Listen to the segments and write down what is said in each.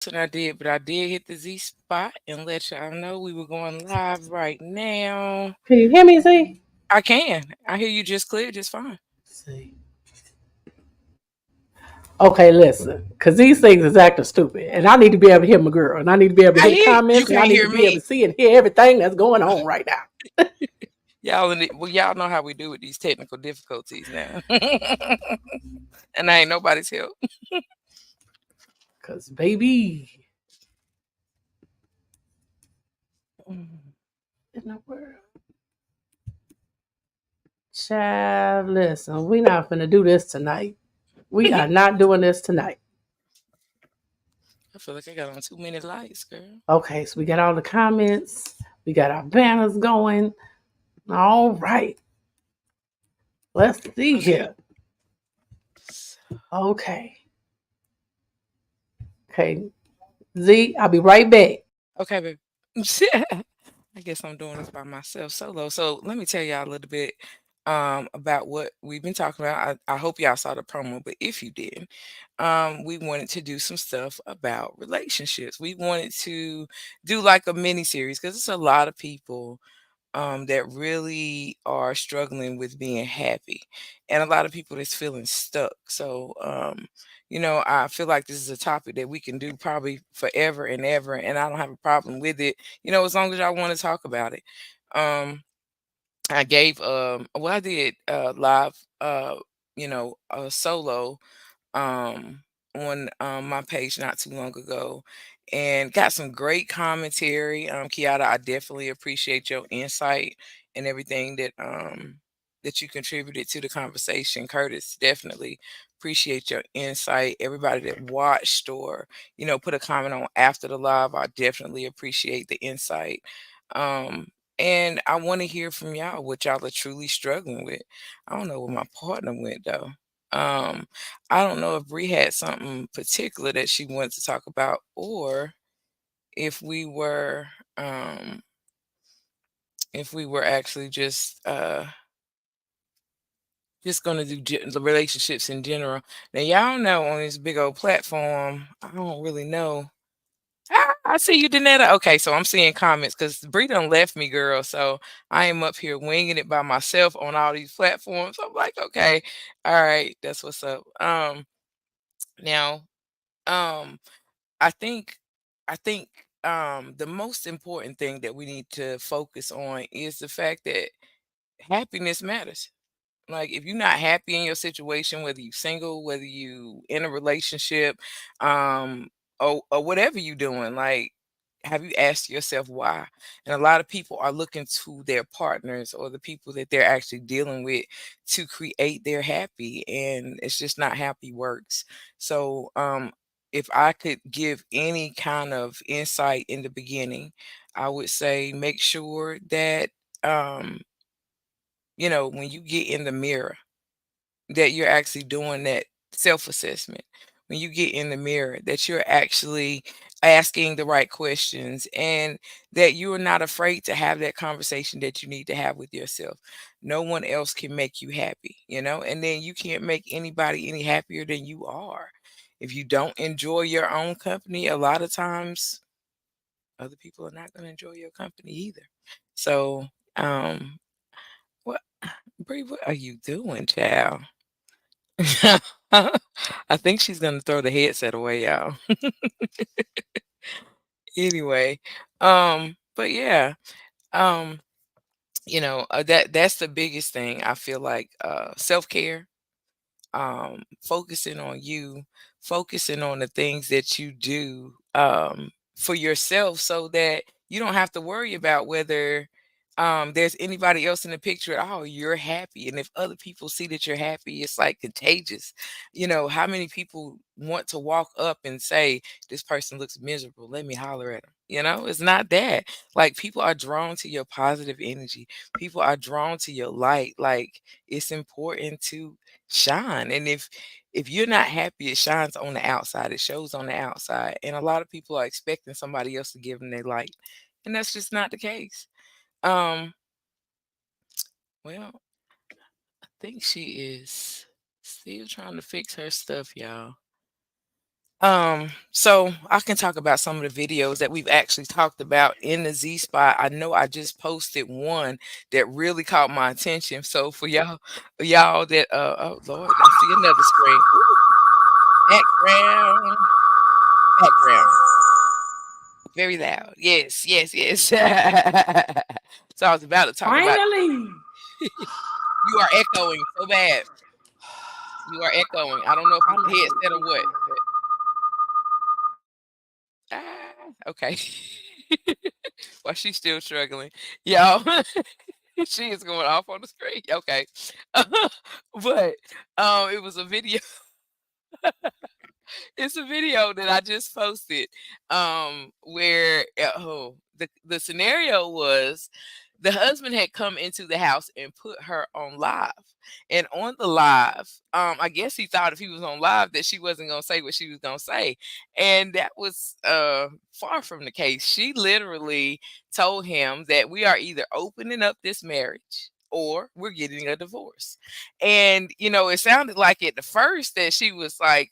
And I did, but I did hit the Z spot and let y'all know we were going live right now. Can you hear me, Z? I can. I hear you just clear, just fine. See. Okay, listen, because these things is acting stupid, and I need to be able to hear my girl, and I need to be able to I hear the hear you comments, and I can't need to hear be able me. to see and hear everything that's going on right now. Y'all in it, well, y'all know how we do with these technical difficulties now. And I ain't nobody's help. Cause baby, in the world, child, listen, we not finna do this tonight. We are not doing this tonight. I feel like I got on too many lights, girl. Okay, so we got all the comments, we got our banners going. All right, let's see Okay. here. Okay, okay, Z, I'll be right back. Okay, baby. I guess I'm doing this by myself solo. So let me tell y'all a little bit about what we've been talking about. I hope y'all saw the promo, but if you didn't, we wanted to do some stuff about relationships. We wanted to do like a mini series because it's a lot of people that really are struggling with being happy, and a lot of people that's feeling stuck. So, I feel like this is a topic that we can do probably forever and ever, and I don't have a problem with it. As long as y'all want to talk about it. I gave, well, I did live, a solo um, on my page not too long ago and got some great commentary. Kiara, I definitely appreciate your insight and everything that you contributed to the conversation. Curtis, definitely appreciate your insight. Everybody that watched or, put a comment on after the live, I definitely appreciate the insight. Um, and I want to hear from y'all what y'all are truly struggling with. I don't know where my partner went though. Um, I don't know if Bree had something particular that she wanted to talk about, or if we were, um, if we were actually just gonna do the relationships in general. Now, y'all know on this big old platform, I don't really know. I see you, Danetta. Okay, so I'm seeing comments because Bree done left me, girl. So I am up here winging it by myself on all these platforms. I'm like, okay, all right, that's what's up. Now, um, I think I think the most important thing that we need to focus on is the fact that happiness matters. Like if you're not happy in your situation, whether you single, whether you in a relationship, um, or whatever you doing, like have you asked yourself why? And a lot of people are looking to their partners or the people that they're actually dealing with to create their happy, and it's just not happy works. So if I could give any kind of insight in the beginning, I would say make sure that um when you get in the mirror, that you're actually doing that self-assessment. When you get in the mirror, that you're actually asking the right questions and that you are not afraid to have that conversation that you need to have with yourself. No one else can make you happy, and then you can't make anybody any happier than you are. If you don't enjoy your own company, a lot of times other people are not going to enjoy your company either. So, what Bree, what are you doing, child? I think she's gonna throw the headset away, y'all. Anyway, but yeah, um, that's the biggest thing. I feel like self-care, focusing on you, focusing on the things that you do for yourself so that you don't have to worry about whether there's anybody else in the picture. Oh, you're happy. And if other people see that you're happy, it's like contagious. How many people want to walk up and say, this person looks miserable? Let me holler at them. It's not that. Like people are drawn to your positive energy. People are drawn to your light. Like it's important to shine. And if you're not happy, it shines on the outside. It shows on the outside. And a lot of people are expecting somebody else to give them their light. And that's just not the case. Um, well, I think she is still trying to fix her stuff, y'all. So I can talk about some of the videos that we've actually talked about in the Z spot. I know I just posted one that really caught my attention. So for y'all that oh Lord, I see another screen. Ooh, background, background. Very loud. Yes, yes, yes. So I was about to talk about Finally. you are echoing so bad. You are echoing. I don't know if I'm it's not the gonna headset or be what, fine. but okay. While she's still struggling. Y'all, she is going off on the screen. Okay. But it was a video. It's a video that I just posted where the scenario was the husband had come into the house and put her on live. And on the live, I guess he thought if he was on live that she wasn't gonna say what she was gonna say. And that was far from the case. She literally told him that we are either opening up this marriage or we're getting a divorce. And it sounded like at the first that she was like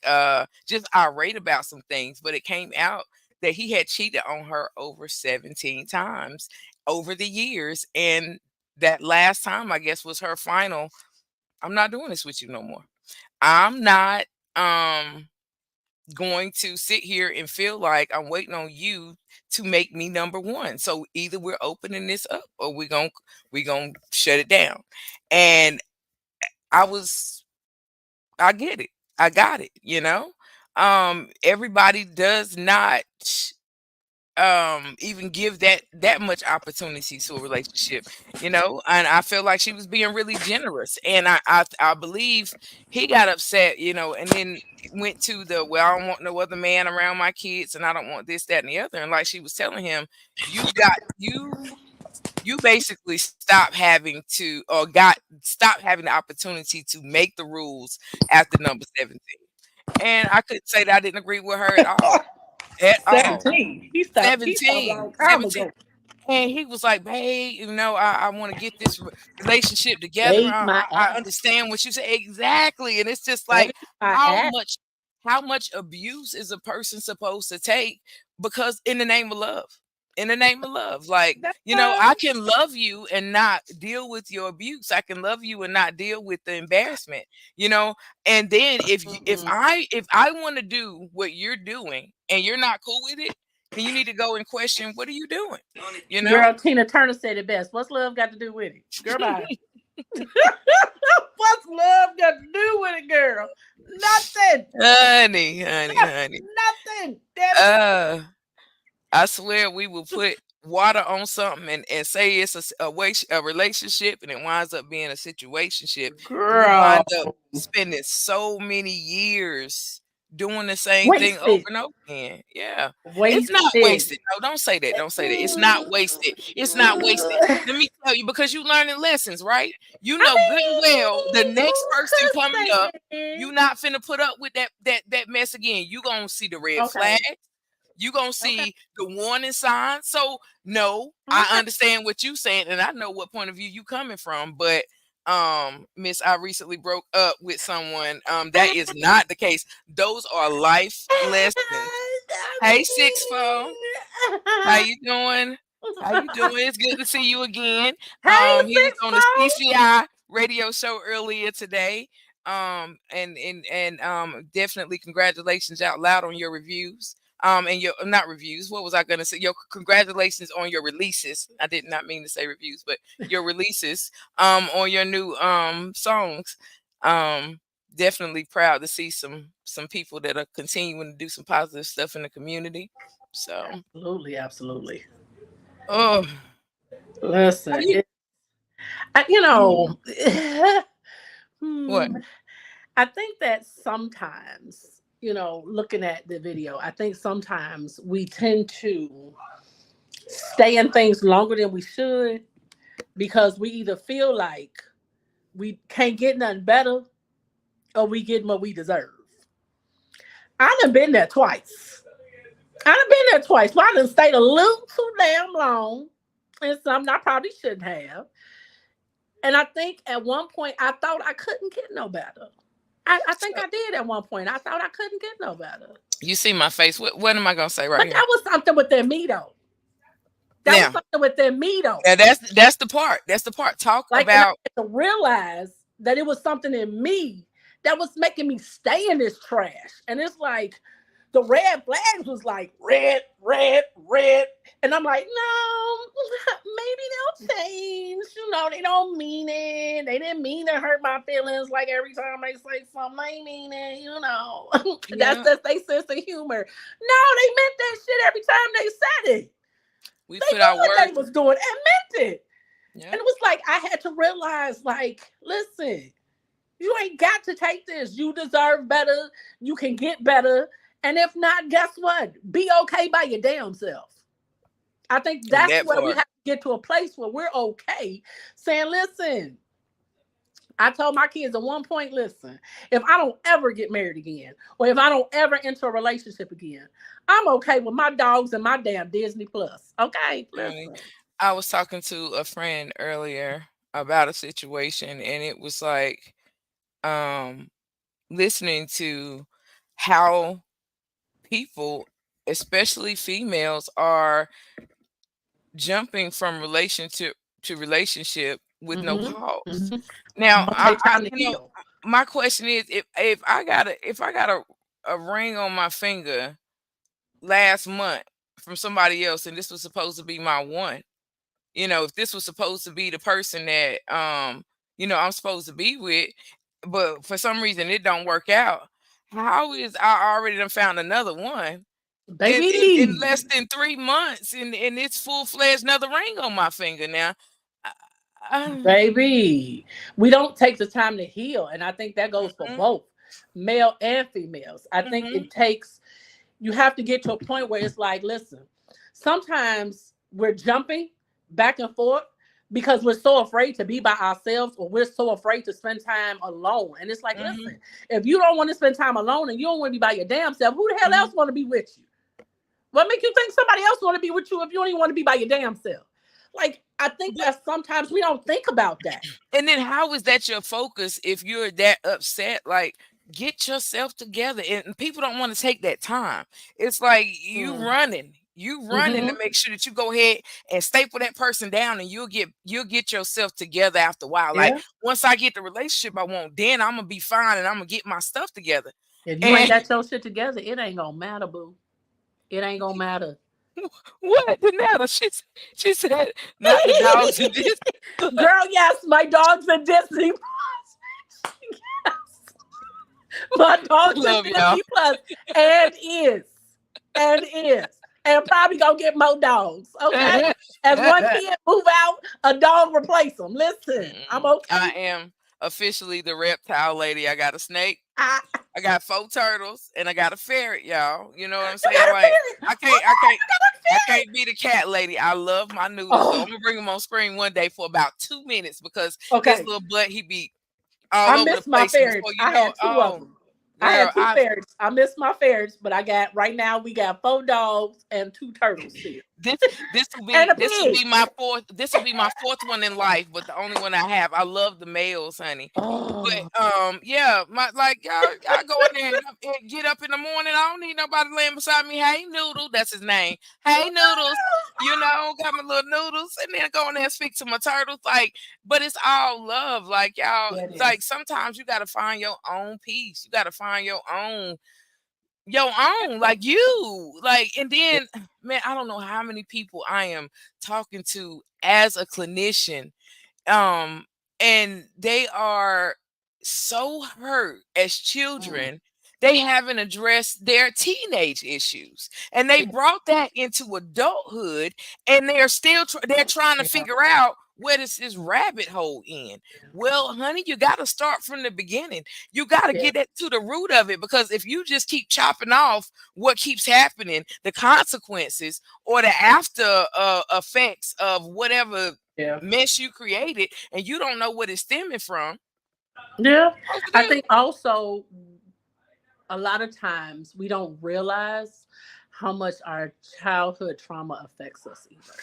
just irate about some things, but it came out that he had cheated on her over 17 times over the years. And that last time, I guess, was her final. I'm not doing this with you no more. I'm not um going to sit here and feel like I'm waiting on you to make me number one. So either we're opening this up or we're gonna shut it down. And I was I get it. I got it. Everybody does not even give that much opportunity to a relationship. And I feel like she was being really generous, and I believe he got upset, and then went to the, well, I don't want no other man around my kids, and I don't want this, that, and the other. And like she was telling him, you basically stop having the opportunity to make the rules after number 17. And I could say that I didn't agree with her at all. At all. 17. He stopped a 17, long time 17. ago. And he was like, "Babe, I want to get this relationship together. Ate I, my I ass. understand what you say exactly." And it's just like Ate my how ass. much how much abuse is a person supposed to take because in the name of love. In the name of love. Like, That's I right. can love you and not deal with your abuse. I can love you and not deal with the embarrassment, you know? And then Mm-mm. if I want to do what you're doing and you're not cool with it, then you need to go and question, what are you doing? You know? Girl, Tina Turner said it best. What's love got to do with it? Girl, bye. What's love got to do with it, girl? Nothing. Honey, honey, honey. Nothing. Damn it. Uh, I swear we will put water on something and say it's a relationship, and it winds up being a situationship, and we wind Girl. up spending so many years doing the same thing over Wasted. and over again. Yeah. It's not Wasted. wasted. No, don't say that. Don't say that. It's not wasted. It's not wasted. Let me tell you, because you learning lessons, right? You I know good and well the mean, next you person could coming say up, that. you not finna put up with that mess again. You gonna see the red flag. Okay. You gonna Okay. see the warning signs. So no, I Okay. understand what you saying, and I know what point of view you coming from. But Miss, I recently broke up with someone. That is not the case. Those are life lessons. Hey, 6'4", how you doing? How you doing? It's good to see you again. Hey, He was six on the four. CCI radio show earlier today. Definitely congratulations out loud on your reviews. And your not reviews. What was I gonna say? Your congratulations on your releases. I did not mean to say reviews, but your releases on your new songs. Um Definitely proud to see some people that are continuing to do some positive stuff in the community. So Absolutely, absolutely. oh, how Listen, you I, you mhm, know, what? hmm, I think that sometimes, looking at the video, I think sometimes we tend to stay in things longer than we should because we either feel like we can't get nothing better or we get what we deserve. I done been there twice. I done been there twice. Well, I done stayed a little too damn long and something I probably shouldn't have. And I think at one point I thought I couldn't get no better. I think I did at one point. I thought I couldn't get no better. You see my face. What am I gonna say right But here? that was something with their me though. That was Now, something with their me though. now that's the part. That's the part. Talk Like, and I about. had to realize that it was something in me that was making me stay in this trash. And it's like the red flags was like red, red, red. And I'm like, no, maybe they'll change. You know, they don't mean it. They didn't mean to hurt my feelings. Like every time they say something, they mean it, you know. That's Yeah, just their sense of humor. No, they meant that shit every time they said it. we They put knew our what they words. was doing and meant it. And Yeah, it was like I had to realize, like, listen, you ain't got to take this. You deserve better. You can get better. And if not, guess what? Be okay by your damn self. I think and that's that where we part. have to get to a place where we're okay saying, listen, I told my kids at one point, listen, if I don't ever get married again, or if I don't ever enter a relationship again, I'm okay with my dogs and my damn Disney Plus. Okay, Honey, listen. I was talking to a friend earlier about a situation, and it was like um listening to how people, especially females, are jumping from relationship to relationship with no Mm-hmm. pause. Mm-hmm. Now, Don't take time to you know, heal. my question is, if I got a ring on my finger last month from somebody else, and this was supposed to be my one, if this was supposed to be the person that I'm supposed to be with, but for some reason it don't work out, how is I already done found another one in Baby. less than 3 months, and it's full-fledged another ring on my finger now. I, Baby, we don't take the time to heal. And I think that goes for mhm, both male and females. I think mhm, it takes, you have to get to a point where it's like, listen, sometimes we're jumping back and forth because we're so afraid to be by ourselves or we're so afraid to spend time alone. And it's like, listen, mhm, if you don't want to spend time alone and you don't want to be by your damn self, who the hell mhm. else want to be with you? What makes you think somebody else want to be with you if you don't even want to be by your damn self? Like, I think But that sometimes we don't think about that. and then how is that your focus if you're that upset? Like, get yourself together. And people don't want to take that time. It's like you Mm. running. You running to Hmm. make sure that you go ahead and staple that person down, and you'll get yourself together after a while. Like, Yeah. once I get the relationship I want, then I'm gonna be fine and I'm gonna get my stuff together. If you ain't And got your shit together, it ain't gonna matter, boo. It ain't gonna matter. what the matter? She said, not the dogs in this. Girl, yes, my dog's in Disney. My I dog's in love y'all. Disney Plus and is. And is. And probably gonna get more dogs. Okay. As one kid move out, a dog replace them. Listen, I'm I okay. am officially the reptile lady. I got a snake, I I got 4 turtles, and I got a ferret, y'all. You know what I'm You saying? got a Like, ferret. I Oh can't, I God, can't, you got a I ferret. can't be the cat lady. I love my noodles, so I'm Oh, gonna bring him on screen one day for about 2 minutes because his okay. little butt he be all I over the miss my place, and before ferrets. you I know it, had two of oh, them. I girl, had two I ferrets. I miss my ferrets, but I got right now we got four dogs and two turtles still. this this will And be a this will pig. be my fourth. This will be my fourth one in life, but the only one I have. I love the males, honey. Oh, But yeah, my like y'all go in there and get up in the morning. I don't need nobody laying beside me. Hey Noodle, that's his name. Hey Noodles, got my little noodles, and then go in there and speak to my turtles. Like, but it's all love. Like y'all, yeah, it like is. sometimes you gotta find your own peace. You gotta find your own, like you. Like, and Yeah. then man, I don't know how many people I am talking to as a clinician, um and they are so hurt as Mm, children. They haven't addressed their teenage issues, and they yeah, brought that into adulthood, and they're trying to yeah, figure out where this rabbit hole in. Well, honey, you got to start from the beginning. You got to yeah, get it to the root of it, because if you just keep chopping off what keeps happening, the consequences or the after effects of whatever yeah. mess you created, and you don't know what it's stemming from. Yeah. What to I do? think also a lot of times we don't realize how much our childhood trauma affects us either.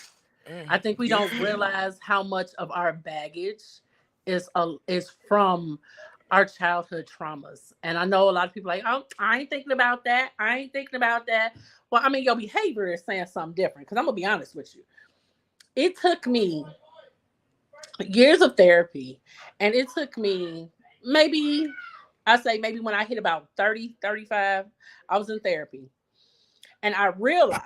I think we don't Guilty. realize how much of our baggage is from our childhood traumas. And I know a lot of people are like, oh, I ain't thinking about that. I ain't thinking about that. Well, I mean, your behavior is saying something different. Because I'm gonna be honest with you. It took me years of therapy, and it took me maybe, I say maybe when I hit about 30, 35, I was in therapy. And I realized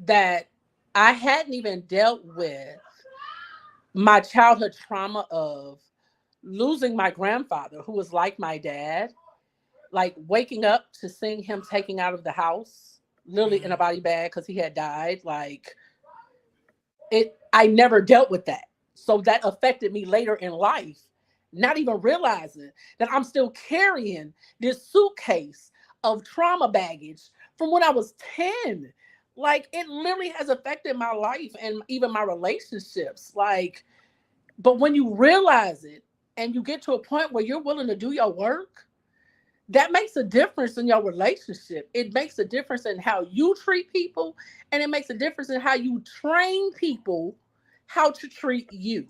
that I hadn't even dealt with my childhood trauma of losing my grandfather, who was like my dad, like waking up to seeing him taking out of the house, literally in a Mhm. body bag because he had died. Like it, I never dealt with that. So that affected me later in life, not even realizing that I'm still carrying this suitcase of trauma baggage from when I was 10. Like it literally has affected my life and even my relationships. Like, but when you realize it and you get to a point where you're willing to do your work, that makes a difference in your relationship. It makes a difference in how you treat people, and it makes a difference in how you train people how to treat you.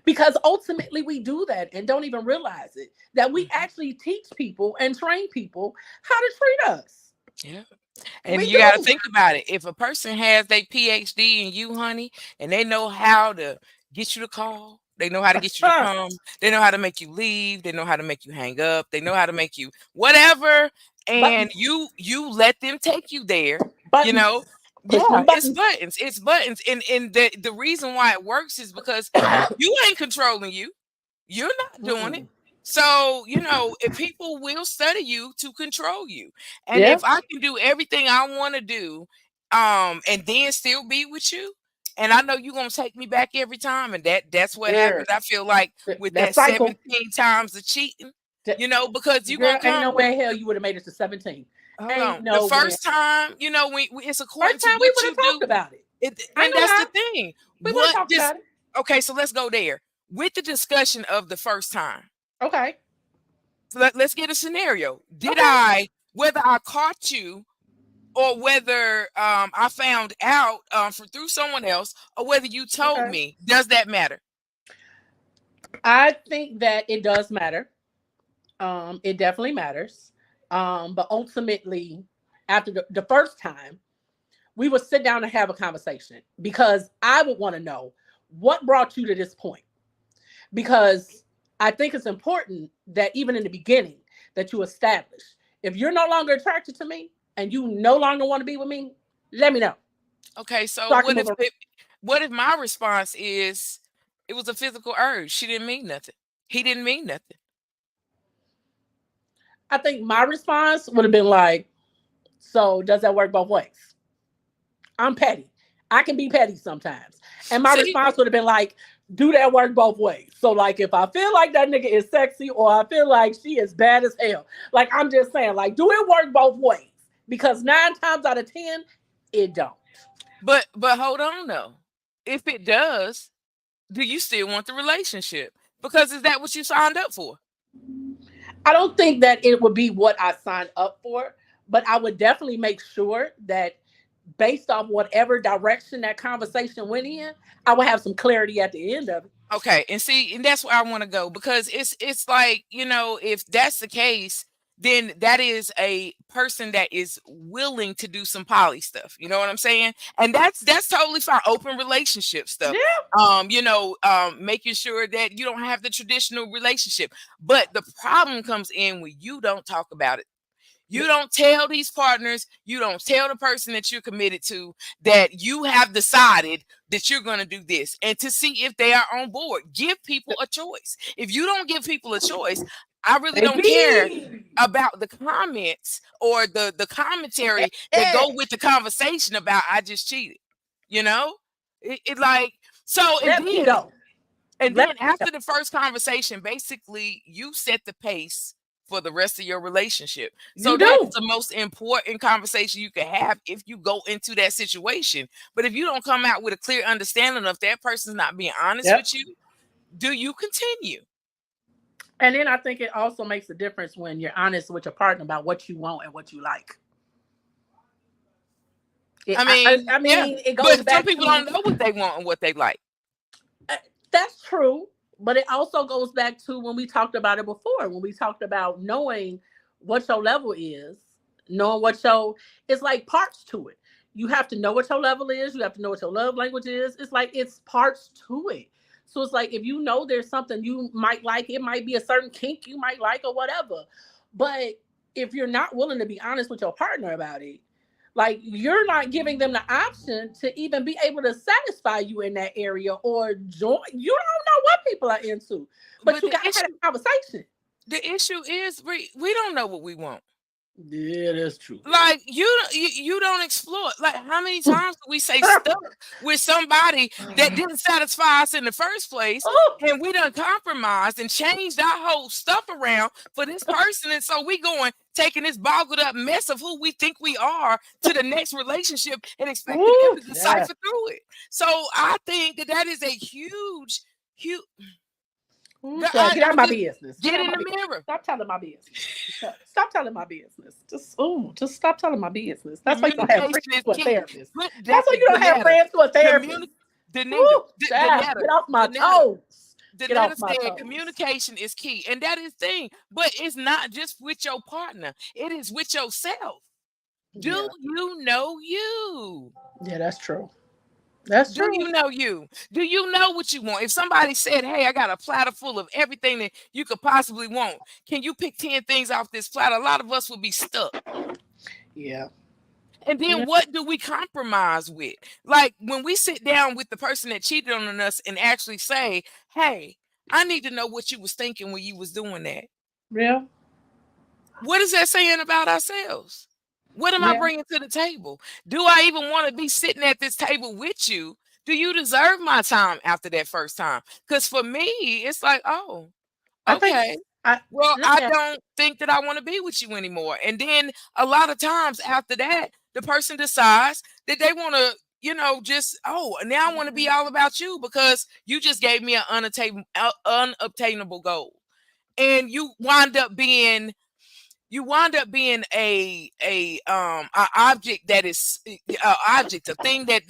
Because ultimately, we do that and don't even realize it, that we Mhm. actually teach people and train people how to treat us. Yeah. And We you got to do. think about it. If a person has their PhD in you, honey, and they know how to get you to call, they know how to get you to come, they know how to make you leave, they know how to make you hang up, they know how to make you whatever, and Buttons, you let them take you there, you buttons, know. push Yeah, them it's buttons. buttons. It's buttons. And the reason why it works is because you ain't controlling you. You're not doing it. Mm-mm. So, if people will study you to control you. And Yeah, if I can do everything I want to do, and then still be with you, and I know you're gonna take me back every time, and that's what girl, happened. I feel like with that that cycle. 17 times of cheating, That, because you're gonna girl, ain't come no with way in hell you would have made it to 17. hold Ain't on. The no way. first time, it's according First to time we what would you have talked do. about it. I ain't And gonna that's the lie. thing. We would have What talked this about it. Okay, so let's go there. With the discussion of the first time. Okay. So let's get a scenario. Okay. Whether I caught you or whether I found out through someone else or whether you told Okay. me, does that matter? I think that it does matter. It definitely matters. But ultimately, after the first time, we would sit down and have a conversation because I would want to know what brought you to this point. Because I think it's important that even in the beginning that you establish if you're no longer attracted to me and you no longer want to be with me, let me know Okay, so so I can move on. what if my response is it was a physical urge? She didn't mean nothing. He didn't mean nothing. I think my response would have been like, so does that work both ways? I'm petty. I can be petty sometimes. And my See, response would have been like, do that work both ways. So like if I feel like that nigga is sexy or I feel like she is bad as hell, like I'm just saying, like, do it work both ways? Because 9 times out of 10, it don't. but hold on though. If it does, do you still want the relationship? Because is that what you signed up for? I don't think that it would be what I signed up for, but I would definitely make sure that based off whatever direction that conversation went in, I would have some clarity at the end of it. Okay, and see, and that's where I want to go because it's like, if that's the case, then that is a person that is willing to do some poly stuff. You know what I'm saying? And that's totally fine. Open relationship stuff. Yeah. Making sure that you don't have the traditional relationship. But the problem comes in when you don't talk about it. You don't tell these partners, you don't tell the person that you're committed to that you have decided that you're going to do this and to see if they are on board. Give people a choice. If you don't give people a choice, I really don't care Baby. about the comments or the commentary that go Yeah. with the conversation about I just cheated. You know? It like so Let me know. and Let then me know. after the first conversation, basically you set the pace for the rest of your relationship. So You that's do. the most important conversation you can have if you go into that situation. But if you don't come out with a clear understanding of that person's not being honest Yep. with you, do you continue? And then I think it also makes a difference when you're honest with your partner about what you want and what you like. I mean, I yeah. mean, it goes But some back people to don't know what they want and what they like. that's true. But it also goes back to when we talked about it before, when we talked about knowing what your level is, knowing what your, it's like parts to it. You have to know what your level is, you have to know what your love language is. It's like it's parts to it. So it's like if you know there's something you might like, it might be a certain kink you might like or whatever. But if you're not willing to be honest with your partner about it, like you're not giving them the option to even be able to satisfy you in that area or join. You don't know what people are into, but But you gotta have a conversation. the issue is we don't know what we want. Yeah, that's true. Like you don't explore. Like how many times do we say stuck with somebody that didn't satisfy us in the first place, Oh, and we done compromised and changed our whole stuff around for this person, and so we going taking this boggled up mess of who we think we are to the next relationship and expecting them ooh, to yeah. decipher through it. So I think that is a huge, huge. Ooh, child, I get out of my just business. Get get out of in my the business. mirror. Stop telling my business. Stop telling my business. Just stop telling my business. That's why you don't have friends Communication is to a key. therapist. Put That's why you don't have Danetta. friends to a therapist. Communi- Danita, Woo, child, Danetta, get off my Danetta, toes. Get Danetta off my said toes. communication is key, and that is thing. But it's not just with your partner; it is with yourself. Do Yeah, you know you? yeah, that's true. That's Do true. you know you? Do you know what you want? If somebody said, "Hey, I got a platter full of everything that you could possibly want," can you pick 10 things off this platter? A lot of us would be stuck. Yeah, And yeah, then what do we compromise with? Like when we sit down with the person that cheated on us and actually say, "Hey, I need to know what you was thinking when you was doing that." yeah, What is that saying about ourselves? What am I yeah. bringing to the table? Do I even want to be sitting at this table with you? Do you deserve my time after that first time? Because for me, it's like, oh, I think okay. I Well, let I me ask, don't think that I want to be with you anymore. And then a lot of times after that, the person decides that they want to, just, oh, now I want to be all about you because you just gave me an unobtainable goal. And you wind up being a object that is a object, a thing that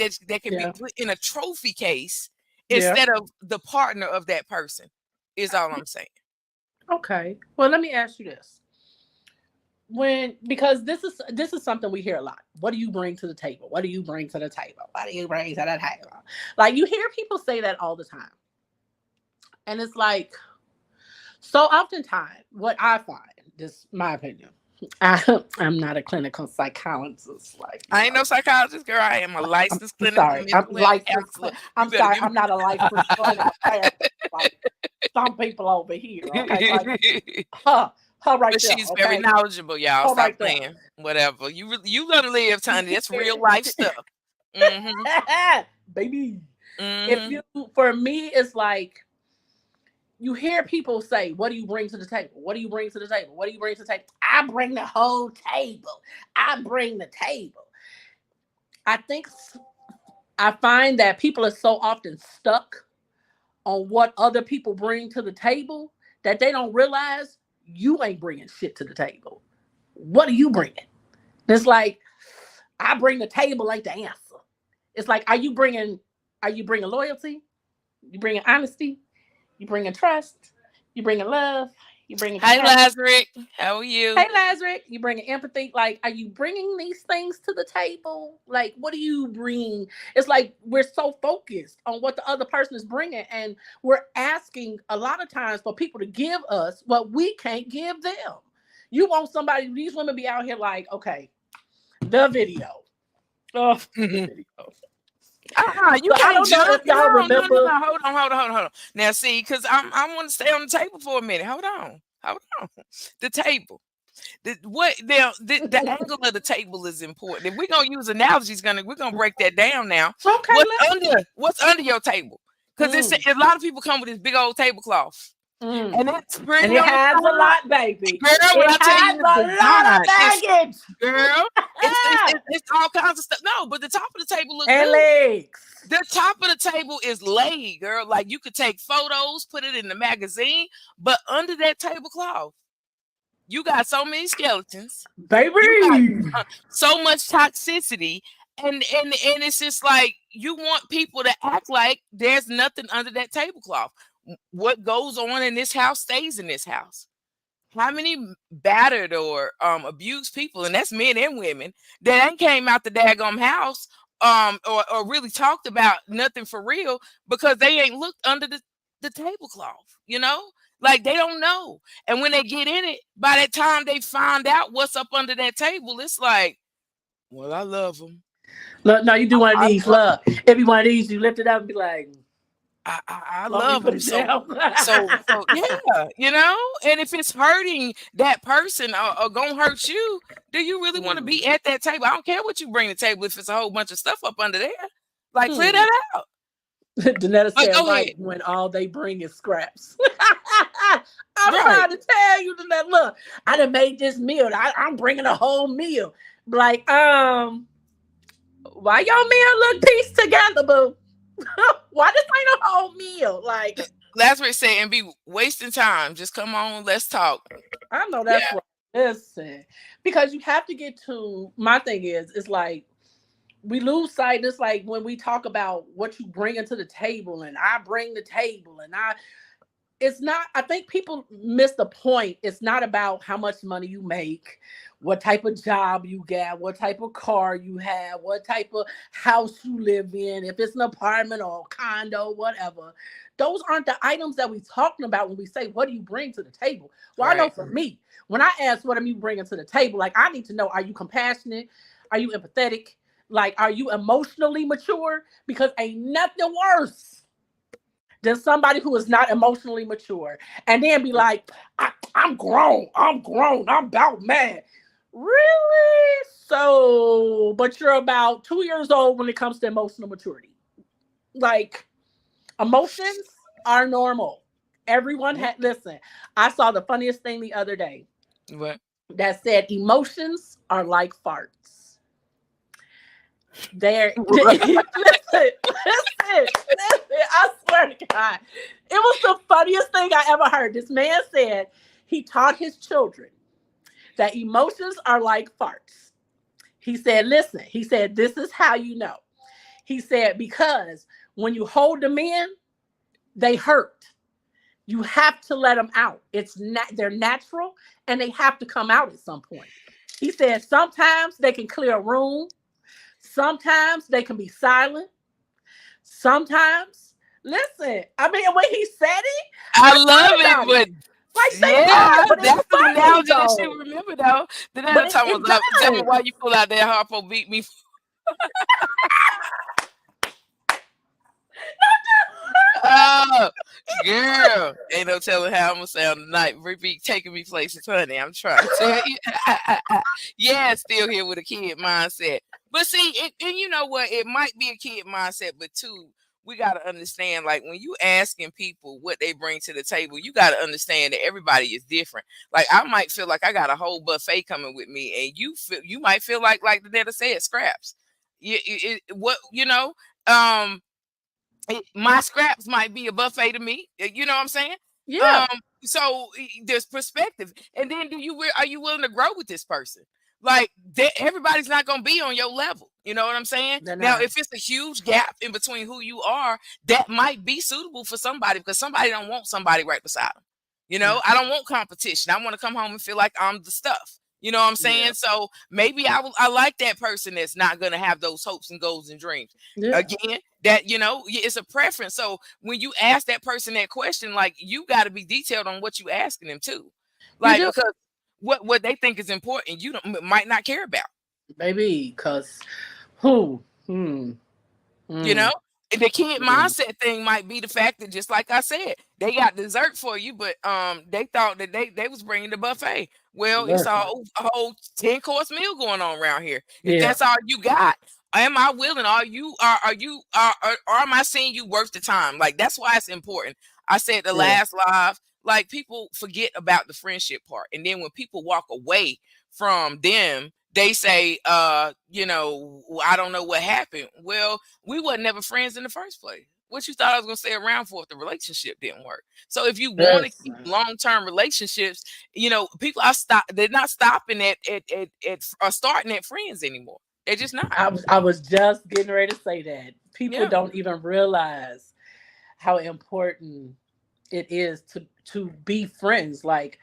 can be yeah, put in a trophy case yeah. instead of the partner of that person, is all I'm saying. Okay. Well, let me ask you this. When because this is something we hear a lot. What do you bring to the table? What do you bring to the table? What do you bring to the table? Like you hear people say that all the time. And it's like so oftentimes what I find, this my opinion. I'm not a clinical psychologist, like I ain't no psychologist, girl. I am a I'm, licensed I'm clinical sorry. I'm mental health licensed. counselor. You I'm better sorry. give me. I'm not a licensed clinical therapist like some people over here. Okay, like her, her right But there. she's very Okay, knowledgeable, y'all. her Stop right there. playing. Whatever. You gonna live, Tony. That's real life stuff. Mm-hmm. Baby. If Mm-hmm. you, for me, it's like you hear people say, "What do you bring to the table? What do you bring to the table? What do you bring to the table?" I bring the whole table. I bring the table. I think I find that people are so often stuck on what other people bring to the table that they don't realize you ain't bringing shit to the table. What are you bringing? It's like I bring the table ain't the answer. It's like are you bringing loyalty? You bringing honesty? You bringing trust? You bringing love? You bringing Hi, compassion? Lazarus. How are Hey, you? Lazarus, you bringing empathy? Like, are you bringing these things to the table? Like, what do you bring? It's like we're so focused on what the other person is bringing, and we're asking a lot of times for people to give us what we can't give them. You want somebody, these women be out here like, okay, the video. Oh, the video. You So I can't don't know jump. if y'all No, no, no, remember. no. Hold on. Now, see, because I want to stay on the table for a minute. Hold on. The table. The angle of the table is important. If we're gonna use analogies, we're gonna break that down now. Okay, What's under your table? Because it's mm, a lot of people come with this big old tablecloth, mm. and it's pretty And it on the has a top. lot, baby. Girl, when It I tell has you it's a lot of design, it's baggage. girl, it's all kinds of stuff. No, but the top of the table look And good. legs. The top of the table is laid, girl. Like you could take photos, put it in the magazine, but under that tablecloth, you got so many skeletons. You got Baby. so much toxicity, and it's just like you want people to act like there's nothing under that tablecloth. What goes on in this house stays in this house. How many battered or abused people, and that's men and women, that ain't came out the daggum house, or really talked about nothing for real because they ain't looked under the tablecloth, like they don't know. And when they get in it, by that time they find out what's up under that table, it's like, well, I love them. Look, no, you do one of I these. love Look, if you one of these, you lift it up and be like, I "Want me to love put them. it So down?" yeah, and if it's hurting that person or gonna hurt you, do you really want to Hmm. be at that table? I don't care what you bring to the table if it's a whole bunch of stuff up under there. Like, clear Hmm. that out. Danetta But said, go ahead. "Right when all they bring is scraps." I'm Right. trying to tell you, Danetta. Look, I done made this meal. I'm bringing a whole meal. Like, why y'all men look pieced together, boo? Why this ain't a whole meal? Like, Lazarus said, and be wasting time. Just come on, let's talk. I know Yeah. that's right. Listen, because you have to get to my thing is, it's like we lose sight. It's like when we talk about what you bring into the table, and I bring the table, and it's not, I think people miss the point. It's not about how much money you make, what type of job you got, what type of car you have, what type of house you live in, if it's an apartment or a condo, whatever. Those aren't the items that we're talking about when we say, what do you bring to the table? Well, I know Right. for me, when I ask what am you bringing to the table, like I need to know, are you compassionate? Are you empathetic? Like, are you emotionally mature? Because ain't nothing worse than somebody who is not emotionally mature and then be like, I'm grown, I'm about mad. Really? So, but you're about 2 years old when it comes to emotional maturity. Like, emotions are normal. Everyone Yeah. had, listen, I saw the funniest thing the other day What? that said emotions are like farts. There, listen, I swear to God, it was the funniest thing I ever heard. This man said he taught his children that emotions are like farts. He said, listen, he said, this is how you know. He said, because when you hold them in, they hurt. You have to let them out. They're natural and they have to come out at some point. He said, sometimes they can clear a room. Sometimes they can be silent. Sometimes, listen, I mean, when he said it, I I love thought it, about it. but Like, they yeah, hurt, but it's that's an funny analogy that she though. remember though. The But other it, time it was up. Tell me why does. you pull out that Harpo beat me. Oh, girl, ain't no telling how I'm gonna sound tonight. Repeat taking me places, honey. I'm trying to tell you. Yeah, still here with a kid mindset. But see, and you know what? It might be a kid mindset, but two, we gotta understand. Like when you asking people what they bring to the table, you gotta understand that everybody is different. Like I might feel like I got a whole buffet coming with me, and you might feel like the data said scraps. What um my scraps might be a buffet to me. You know what I'm saying? Yeah, Um, so there's perspective, and then are you willing to grow with this person? Like everybody's not gonna be on your level. You know what I'm saying? they're Now, not. if it's a huge gap in between who you are, that might be suitable for somebody because somebody don't want somebody right beside them. Yeah, I don't want competition. I want to come home and feel like I'm the stuff. You know what I'm yeah, saying? So maybe I like that person that's not gonna have those hopes and goals and dreams. yeah. Again, that it's a preference. So when you ask that person that question, like you got to be detailed on what you asking them too, You like do, because what they think is important, you don't might not care about. baby. Cause who? You know, Mm, and the kid mm. mindset thing might be the fact that just like I said, they got dessert for you, but they thought that they was bringing the buffet. Well, it's Listen, a whole 10-course meal going on around here. If yeah, that's all you got, am I willing? Are am I seeing you worth the time? Like that's why it's important. I said the yeah, last live, like people forget about the friendship part, and then when people walk away from them, they say, I don't know what happened. Well, we wasn't never friends in the first place. What you thought I was gonna stay around for if the relationship didn't work? So if you want to keep listen. long-term relationships, people are they're not stopping at or starting at friends anymore. They're just not. I was just getting ready to say that people Yeah. don't even realize how important. it is to be friends. Like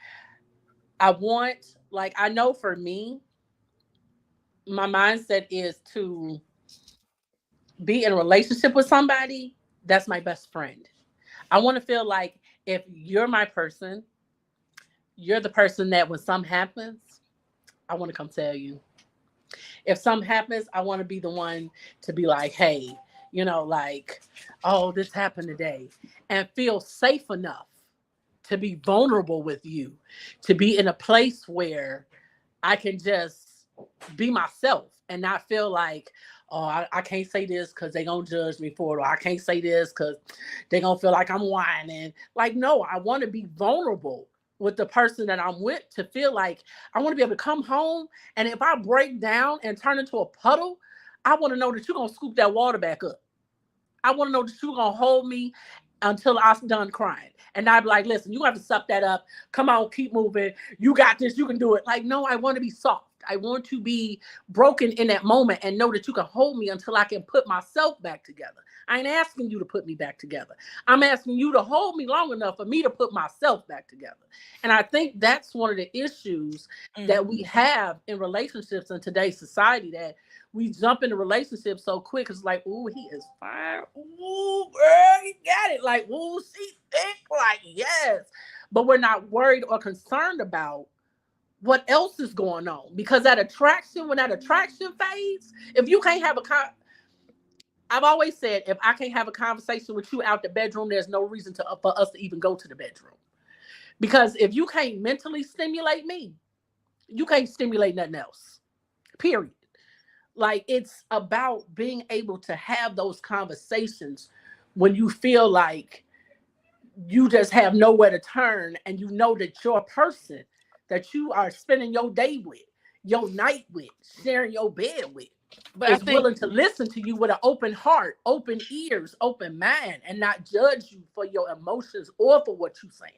I want, like I know for me, my mindset is to be in a relationship with somebody that's my best friend. I want to feel like if you're my person, you're the person that when something happens, I want to come tell you. If something happens, I want to be the one to be like, hey, like, oh, this happened today, and feel safe enough to be vulnerable with you, to be in a place where I can just be myself and not feel like, oh, I can't say this because they gonna judge me for it, or I can't say this because they gonna feel like I'm whining. Like, no, I want to be vulnerable with the person that I'm with to feel like I want to be able to come home, and if I break down and turn into a puddle, I want to know that you're gonna scoop that water back up. I want to know that you're gonna hold me until I'm done crying. And I'd be like, listen, you have to suck that up. Come on, keep moving. You got this. You can do it. Like, no, I want to be soft. I want to be broken in that moment and know that you can hold me until I can put myself back together. I ain't asking you to put me back together. I'm asking you to hold me long enough for me to put myself back together. And I think that's one of the issues that we Mhm. have in relationships in today's society, that we jump into relationships so quick. It's like, ooh, he is fine. Ooh, girl, he got it. Like, ooh, she thick. Like, yes. But we're not worried or concerned about what else is going on. Because that attraction, when that attraction fades, if you can't have I've always said, if I can't have a conversation with you out the bedroom, there's no reason for us to even go to the bedroom. Because if you can't mentally stimulate me, you can't stimulate nothing else. Period. Like, it's about being able to have those conversations when you feel like you just have nowhere to turn, and you know that your person that you are spending your day with, your night with, sharing your bed with, But I is think willing to listen to you with an open heart, open ears, open mind, and not judge you for your emotions or for what you're saying.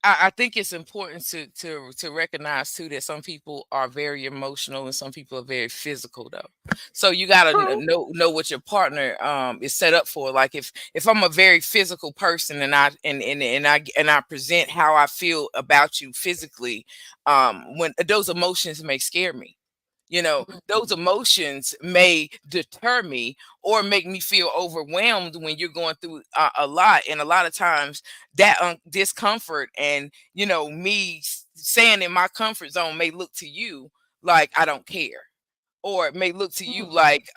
I think it's important to recognize too that some people are very emotional and some people are very physical though. So you gotta True. know what your partner is set up for. Like if I'm a very physical person and I present how I feel about you physically, when those emotions may scare me. Those emotions may deter me or make me feel overwhelmed when you're going through a lot. And a lot of times that discomfort and, me staying in my comfort zone may look to you like I don't care, or it may look to you Mm. like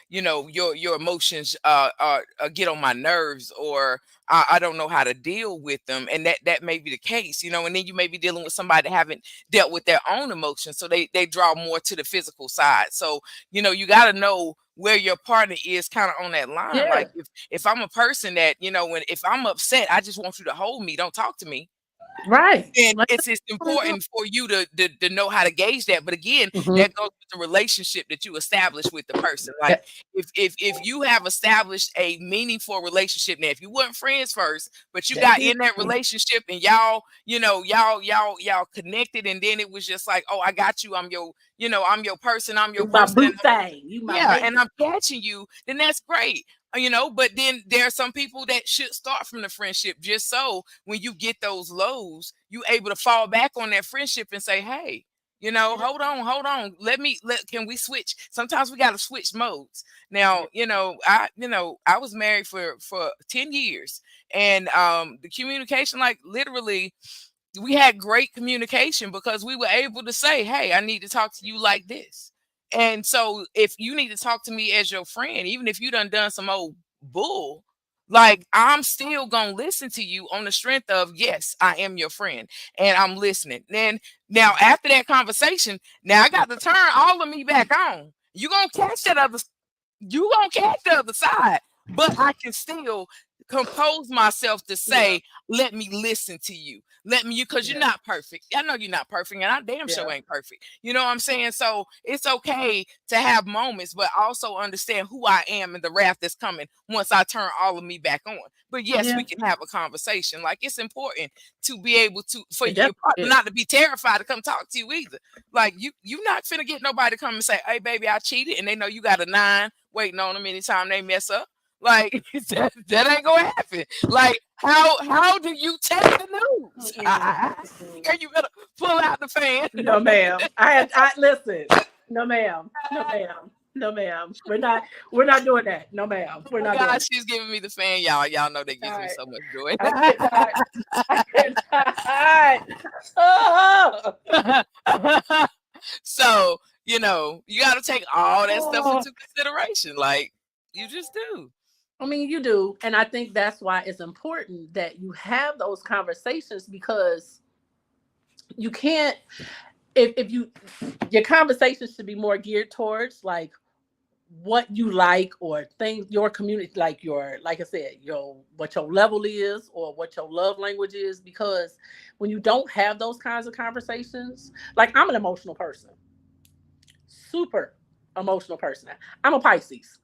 your emotions get on my nerves, or I don't know how to deal with them, and that may be the case, and then you may be dealing with somebody that haven't dealt with their own emotions, so they draw more to the physical side. So you got to know where your partner is kind of on that line. Yeah. Like if I'm a person that if I'm upset, I just want you to hold me, don't talk to me, Right. and Like, it's important for you to know how to gauge that. But again, mm-hmm. that goes with the relationship that you establish with the person. Like Yeah. if you have established a meaningful relationship, now if you weren't friends first, but you That's got it. in that relationship and y'all connected, and then it was just like, oh, I got you, I'm your person, I'm your You my person, boo and thing. You my yeah, and baby. I'm catching you, then that's great. But then there are some people that should start from the friendship just so when you get those lows, you able to fall back on that friendship and say, hey, Yeah. hold on. Can we switch? Sometimes we gotta switch modes. Yeah. Now, I was married for 10 years, and the communication, like literally we had great communication because we were able to say, hey, I need to talk to you like this. And so if you need to talk to me as your friend, even if you done some old bull, like I'm still gonna listen to you on the strength of, yes, I am your friend and I'm listening. Then now after that conversation, now I got to turn all of me back on. You gonna catch the other side, but I can still compose myself to Yeah. say, let me listen to you. Let me, because you're Yeah. not perfect. I know you're not perfect, and I damn sure Yeah. ain't perfect. You know what I'm saying? So it's okay to have moments, but also understand who I am and the wrath that's coming once I turn all of me back on. But yes, Yeah. we can have a conversation. Like it's important to be able to, for It your definitely partner is. not to be terrified to come talk to you either. Like you not finna get nobody to come and say, hey baby, I cheated, and they know you got a 9 waiting on them anytime they mess up. Like that ain't gonna happen. Like how do you take the news? Mm-mm. Mm-mm. Girl, you better pull out the fan. No, ma'am. I listen. No, ma'am. No, ma'am. No, ma'am. We're not doing that. No, ma'am. We're Oh not doing God, it. she's giving me the fan, y'all. Y'all know that gives me I so much joy. I cannot. I cannot. Oh, So, you got to take all that stuff oh. into consideration. Like, you just do. I mean, you do, and I think that's why it's important that you have those conversations because you can't. If you your conversations should be more geared towards like what you like or things your community like your like I said your what your level is or what your love language is because when you don't have those kinds of conversations like I'm an emotional person, super emotional person. I'm a Pisces.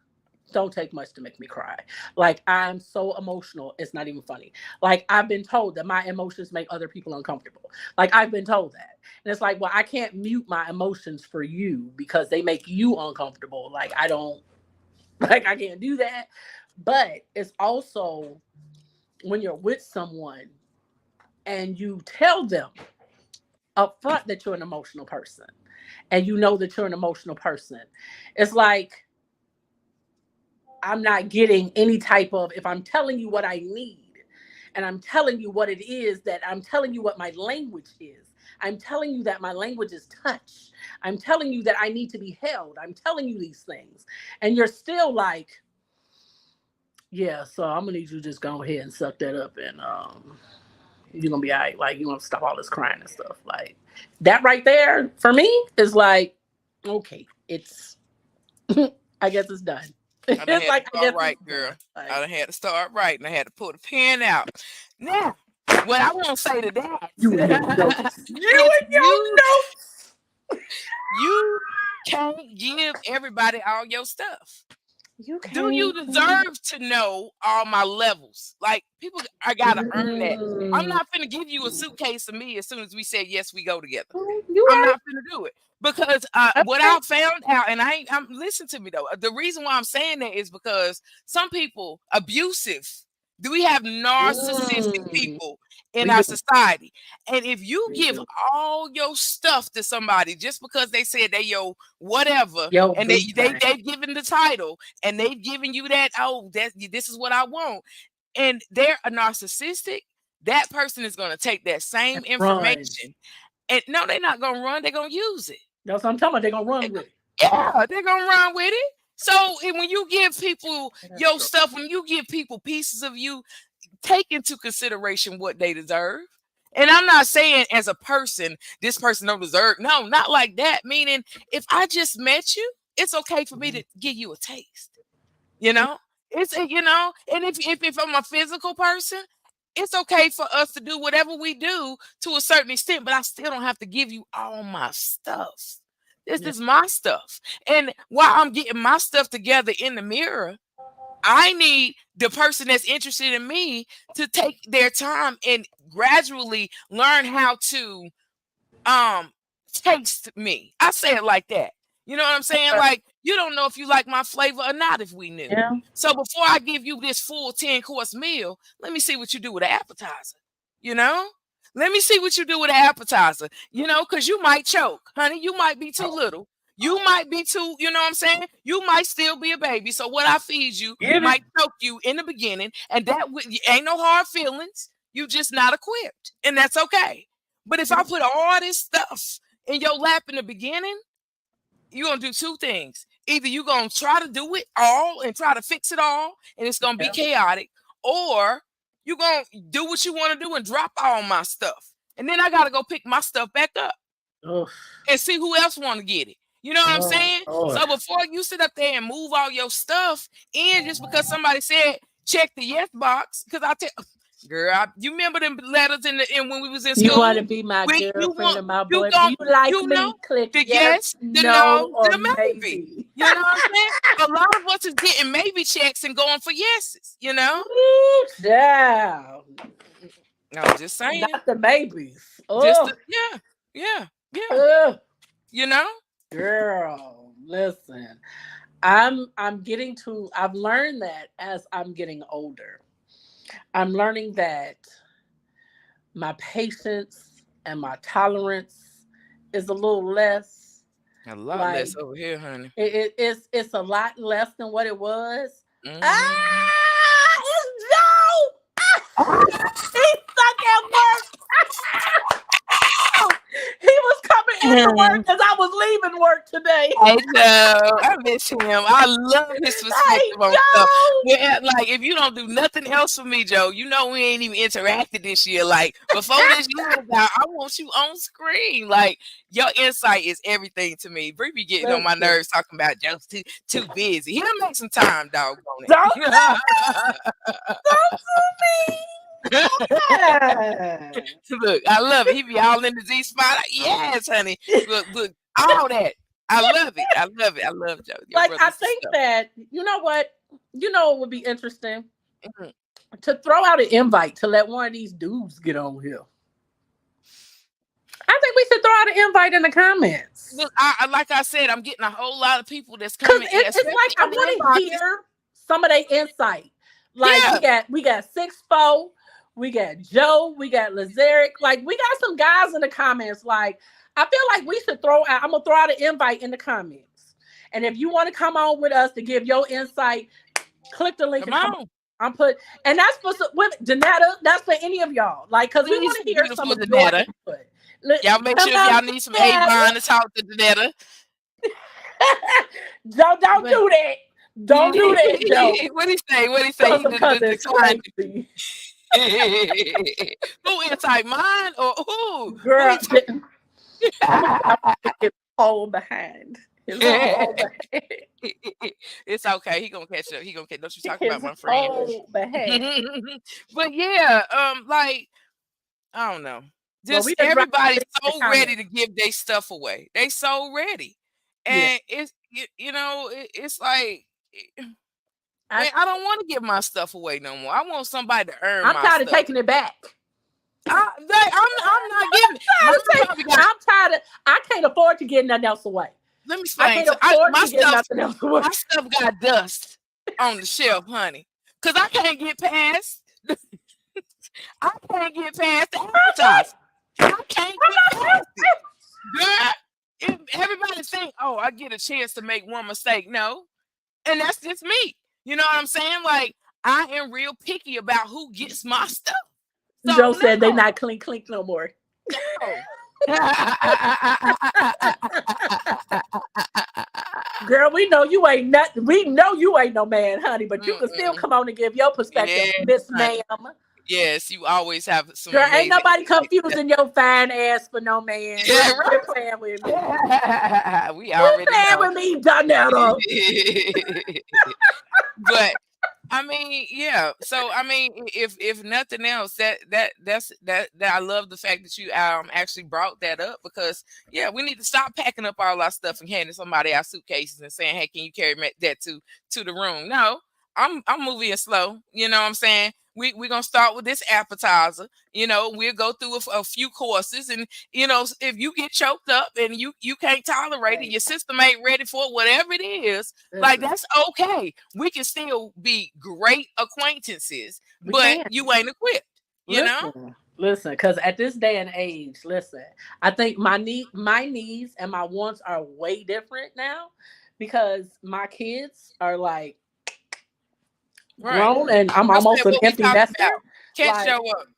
Don't take much to make me cry. Like I'm so emotional, it's not even funny. Like I've been told that my emotions make other people uncomfortable. Like I've been told that. And it's like, well, I can't mute my emotions for you because they make you uncomfortable. Like I don't like I can't do that. But it's also when you're with someone and you tell them up front that you're an emotional person and you know that you're an emotional person. It's like I'm not getting any type of, if I'm telling you what I need and I'm telling you what it is that I'm telling you what my language is. I'm telling you that my language is touch. I'm telling you that I need to be held. I'm telling you these things. And you're still like, yeah, so I'm gonna need you to just go ahead and suck that up and you're gonna be all right. Like, you gonna stop all this crying and stuff. Like that right there for me is like, okay, it's I guess it's done. I done It's had to like I start guess it's right, girl. done. I Like done had to start right, and I had to pull the pen out. Now, what I want to say to you and your that notes. You is and your notes. you can't give everybody all your stuff. You Do you can't. deserve to know all my levels? Like people, I gotta earn that. I'm Mm. not finna give you a suitcase of me as soon as we said yes, we go together. You I'm right. not gonna do it because what Okay. I found out, and I'm listen to me though. The reason why I'm saying that is because some people abusive. Do we have narcissistic Mm. people in We our do. society? And if you We give do. all your stuff to somebody just because they said they your whatever, Yo, and boo thing. they've given the title and they've given you that this is what I want, and they're a narcissistic, that person is going to take that same Run. information and no, they're not gonna run. They're gonna use it. That's what I'm talking about. They're gonna They run go- with it. Yeah, they're gonna run with it. So and when you give people That's your true. stuff, when you give people pieces of you, take into consideration what they deserve. And I'm not saying as a person, this person don't deserve. No, not like that. Meaning, if I just met you, it's okay for me Mhm. to give you a taste. You know, and if I'm a physical person, it's okay for us to do whatever we do to a certain extent, but I still don't have to give you all my stuff. This Yeah. is my stuff. And while I'm getting my stuff together in the mirror, I need the person that's interested in me to take their time and gradually learn how to um taste me. I say it like that. You know what I'm saying? Like you don't know if you like my flavor or not if we knew. Yeah. So before I give you this full 10-course meal, let me see what you do with an appetizer. You know? Let me see what you do with an appetizer. Because you might choke, honey. You might be too little. You might be too, you know what I'm saying? You might still be a baby. So what I feed you Get it. might choke you in the beginning, and ain't no hard feelings. You just not equipped, and that's okay. But if I put all this stuff in your lap in the beginning, you're gonna do two things. Either you're gonna try to do it all and try to fix it all, and it's gonna be Yeah. chaotic, or you're gonna do what you want to do and drop all my stuff. And then I gotta go pick my stuff back up Oh, and see who else want to get it. You know what I'm oh, saying? Lord. So before you sit up there and move all your stuff in just because somebody said check the yes box, because I tell girl, you remember them letters in when we was in You want to school? be my You girlfriend want and my you boy? Do gon' you like you know me? Click the yes, yes, the no, no, or the maybe. maybe. You know what I'm saying? A lot of us is getting maybe checks and going for yeses. Ooh, down. I'm just saying. Not the maybes. Just Oh, yeah, yeah, yeah. oh, You know. girl, listen. I'm getting to I've learned that as I'm getting older. I'm learning that my patience and my tolerance is a little less. A lot less Like over here, honey. it's a lot less than what it was. Hmm. It's Joe. He's stuck at work. He was coming into work as I was leaving work today. I know. I miss him. I love his Hey perspective on stuff. Joe. Yeah, like if you don't do nothing else for me, Joe, you know we ain't even interacted this year. Like before this year was out, I want you on screen. Like your insight is everything to me. Bree be getting on my Listen, nerves talking about Joe's too busy. He'll make some time, dog, on don't it. don't do me. Yeah. Look, I love it. He be all in the Z spot. Yes, honey. Look, all that. I love it. I love it. I love Joe. Your Like I brother's think stuff. that you know what? You know what would be interesting? Mhm. To throw out an invite to let one of these dudes get on here. I think we should throw out an invite in the comments. Look, like I said, I'm getting a whole lot of people that's Cause coming, it's like especially I in the want to inboxes. hear some of their insight. Like Yeah, we got 6'4", we got Joe, we got Lazaric. Like we got some guys in the comments. Like I feel like we should throw out. I'm gonna throw out an invite in the comments. And if you want to come on with us to give your insight, click the link come and come on. on. I'm put, and that's for some women, Janetta. That's for any of y'all. Like, cause we Please, want to hear some beautiful of your Danetta. input. Y'all make Come sure if on, y'all need some Janetta. Avon to talk to Danetta. Don't But do that. Don't do that, Joe. what he say? What he say? He Because it's declined. crazy. Who inside mine or who he Girl, talking? I'm gonna get whole behind. His whole behind. It's okay. He gonna catch up. He gonna catch. Don't you talk about His my friend. whole behind. But yeah, like I don't know. Well, Just we just dropped everybody's it in the so ready comments. to give their stuff away. They so ready, Yeah. and it's like, I, man, I don't want to give my stuff away no more. I want somebody to earn I'm my tired of stuff. taking it back. I'm not giving it. Mine probably got. I'm tired of, I can't afford to give nothing else away. Let me I explain. can't So afford to give nothing else away. my stuff got dust on the shelf, honey, because I can't get past. I can't get past the advertising. I can't get past it. Girl, everybody think, oh, I get a chance to make one mistake. No, and that's just me. You know what I'm saying? Like I am real picky about who gets my stuff. Joe So said they not clink clink no more. no. Girl, we know you ain't nothing. We know you ain't no man, honey, but you can still Mm-mm. come on and give your perspective, Yes, Miss honey. Ma'am. Yes, you always have some Girl, ain't amazing nobody insights. confusing your fine ass for no man. Yeah, Quit playing with me. right. We Quit already playing know. with me, Donetta. But I mean, yeah. So I mean, if nothing else, that I love the fact that you actually brought that up because yeah, we need to stop packing up all our stuff and handing somebody our suitcases and saying, "Hey, can you carry that to the room?" No, I'm moving slow. You know what I'm saying? We're gonna start with this appetizer. We'll go through a few courses, and if you get choked up and you can't tolerate it, Hey, your system ain't ready for it, whatever it is, like listen, that's okay. We can still be great acquaintances, we but can. you ain't equipped, you know? Listen, because at this day and age, listen, I think my needs and my wants are way different now because my kids are like Right. grown and I'm That's almost an what we empty talking nester. about. Catch Like, your up.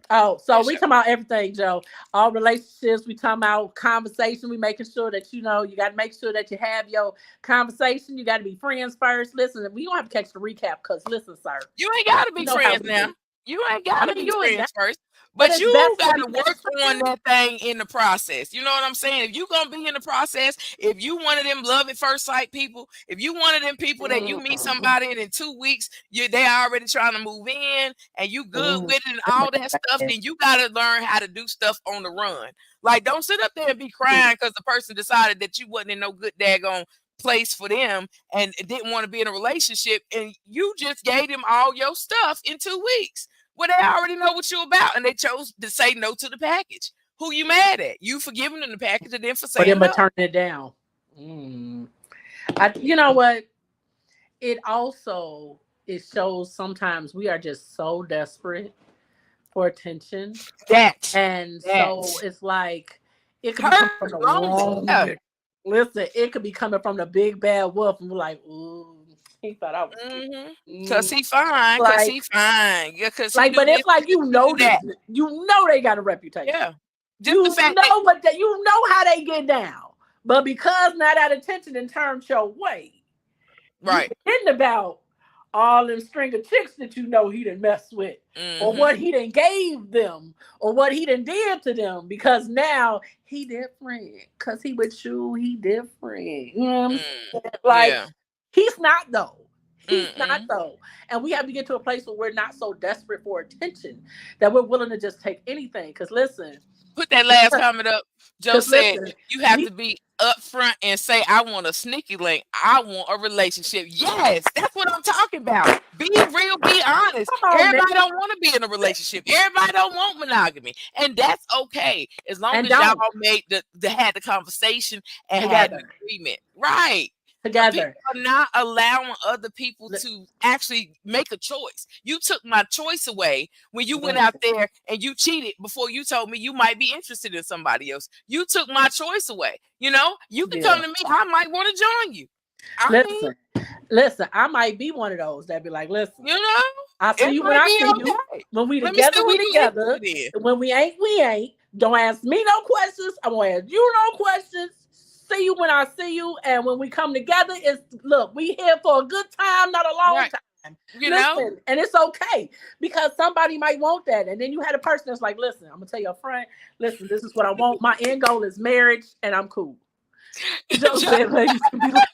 oh, so Catch we your talking about everything, Joe. All relationships, we talking about conversation. We making sure that you got to make sure that you have your conversation. You got to be friends first. Listen, we don't have to catch the recap because listen, sir, You ain't gotta you be know how friends we now. do. You ain't I gotta mean, be you ain't got, friends first. but But it's you best to be gotta best work on friends. that thing in the process. You know what I'm saying? If you gonna be in the process, if you one of them love at first sight people, if you one of them people that you meet Mm, somebody and in 2 weeks they already trying to move in and you good mm, with it and all that stuff, mm, then you gotta learn how to do stuff on the run. Like don't sit up there and be crying because the person decided that you wasn't in no good daggone place for them and didn't want to be in a relationship and you just gave them all your stuff in 2 weeks. Well, they already know what you're about and they chose to say no to the package. Who you mad at? You for giving them the package and then for for saying them to no. turn it down. Mm. You know what? It also it shows sometimes we are just so desperate for attention, That and so that it's like it could be coming from hers the wrong. wrong. Yeah. Listen, it could be coming from the big bad wolf, and we're like, ooh, he thought I was cute. Mm-hmm. Cause Mm. he fine. Cause Like, he fine. Yeah. Cause he do but this. it's like Cause he do that. you know they got a reputation. Yeah. Just the You fact that know what that you know how they get down. But because now that attention in turned your way, you right. forgetting about all them string of chicks that you know he done messed with, or Mm-hmm. what he done gave them, or what he done did to them, because now he different. Cause he with you, he different. You know what I'm Mm. saying? Like, Yeah. he's not though. He's not Mm-mm. though. And we have to get to a place where we're not so desperate for attention that we're willing to just take anything. Cause listen, Put that last comment up. Joe cause said listen, you have we to be upfront and say, I want a sneaky link. I want a relationship. Yes, that's what I'm talking about. Be real, be honest. come on now. Everybody don't want to be in a relationship. Everybody don't want monogamy. And that's okay. As long And as y'all don't made the had the conversation and had an together. agreement. Right. People Together. are not allowing other people to actually make a choice. You took my choice away when you went out there and you cheated before you told me you might be interested in somebody else. You took my choice away. You know, you can come Yeah. to me. I might want to join you. I mean, Listen, listen, I might be one of those that be like, listen, you know, I see it you when might I be see you. okay. When we Let me see together, we what you together. interested in. When we ain't, we ain't. Don't ask me no questions. I won't ask you no questions. See you when I see you. And when we come together, it's look, we here for a good time, not a long Right. time. You know, Listen, and it's okay because somebody might want that. And then you had a person that's like, listen, I'm gonna tell your friend, listen, this is what I want. My end goal is marriage, and I'm cool. Joe said ladies can be like,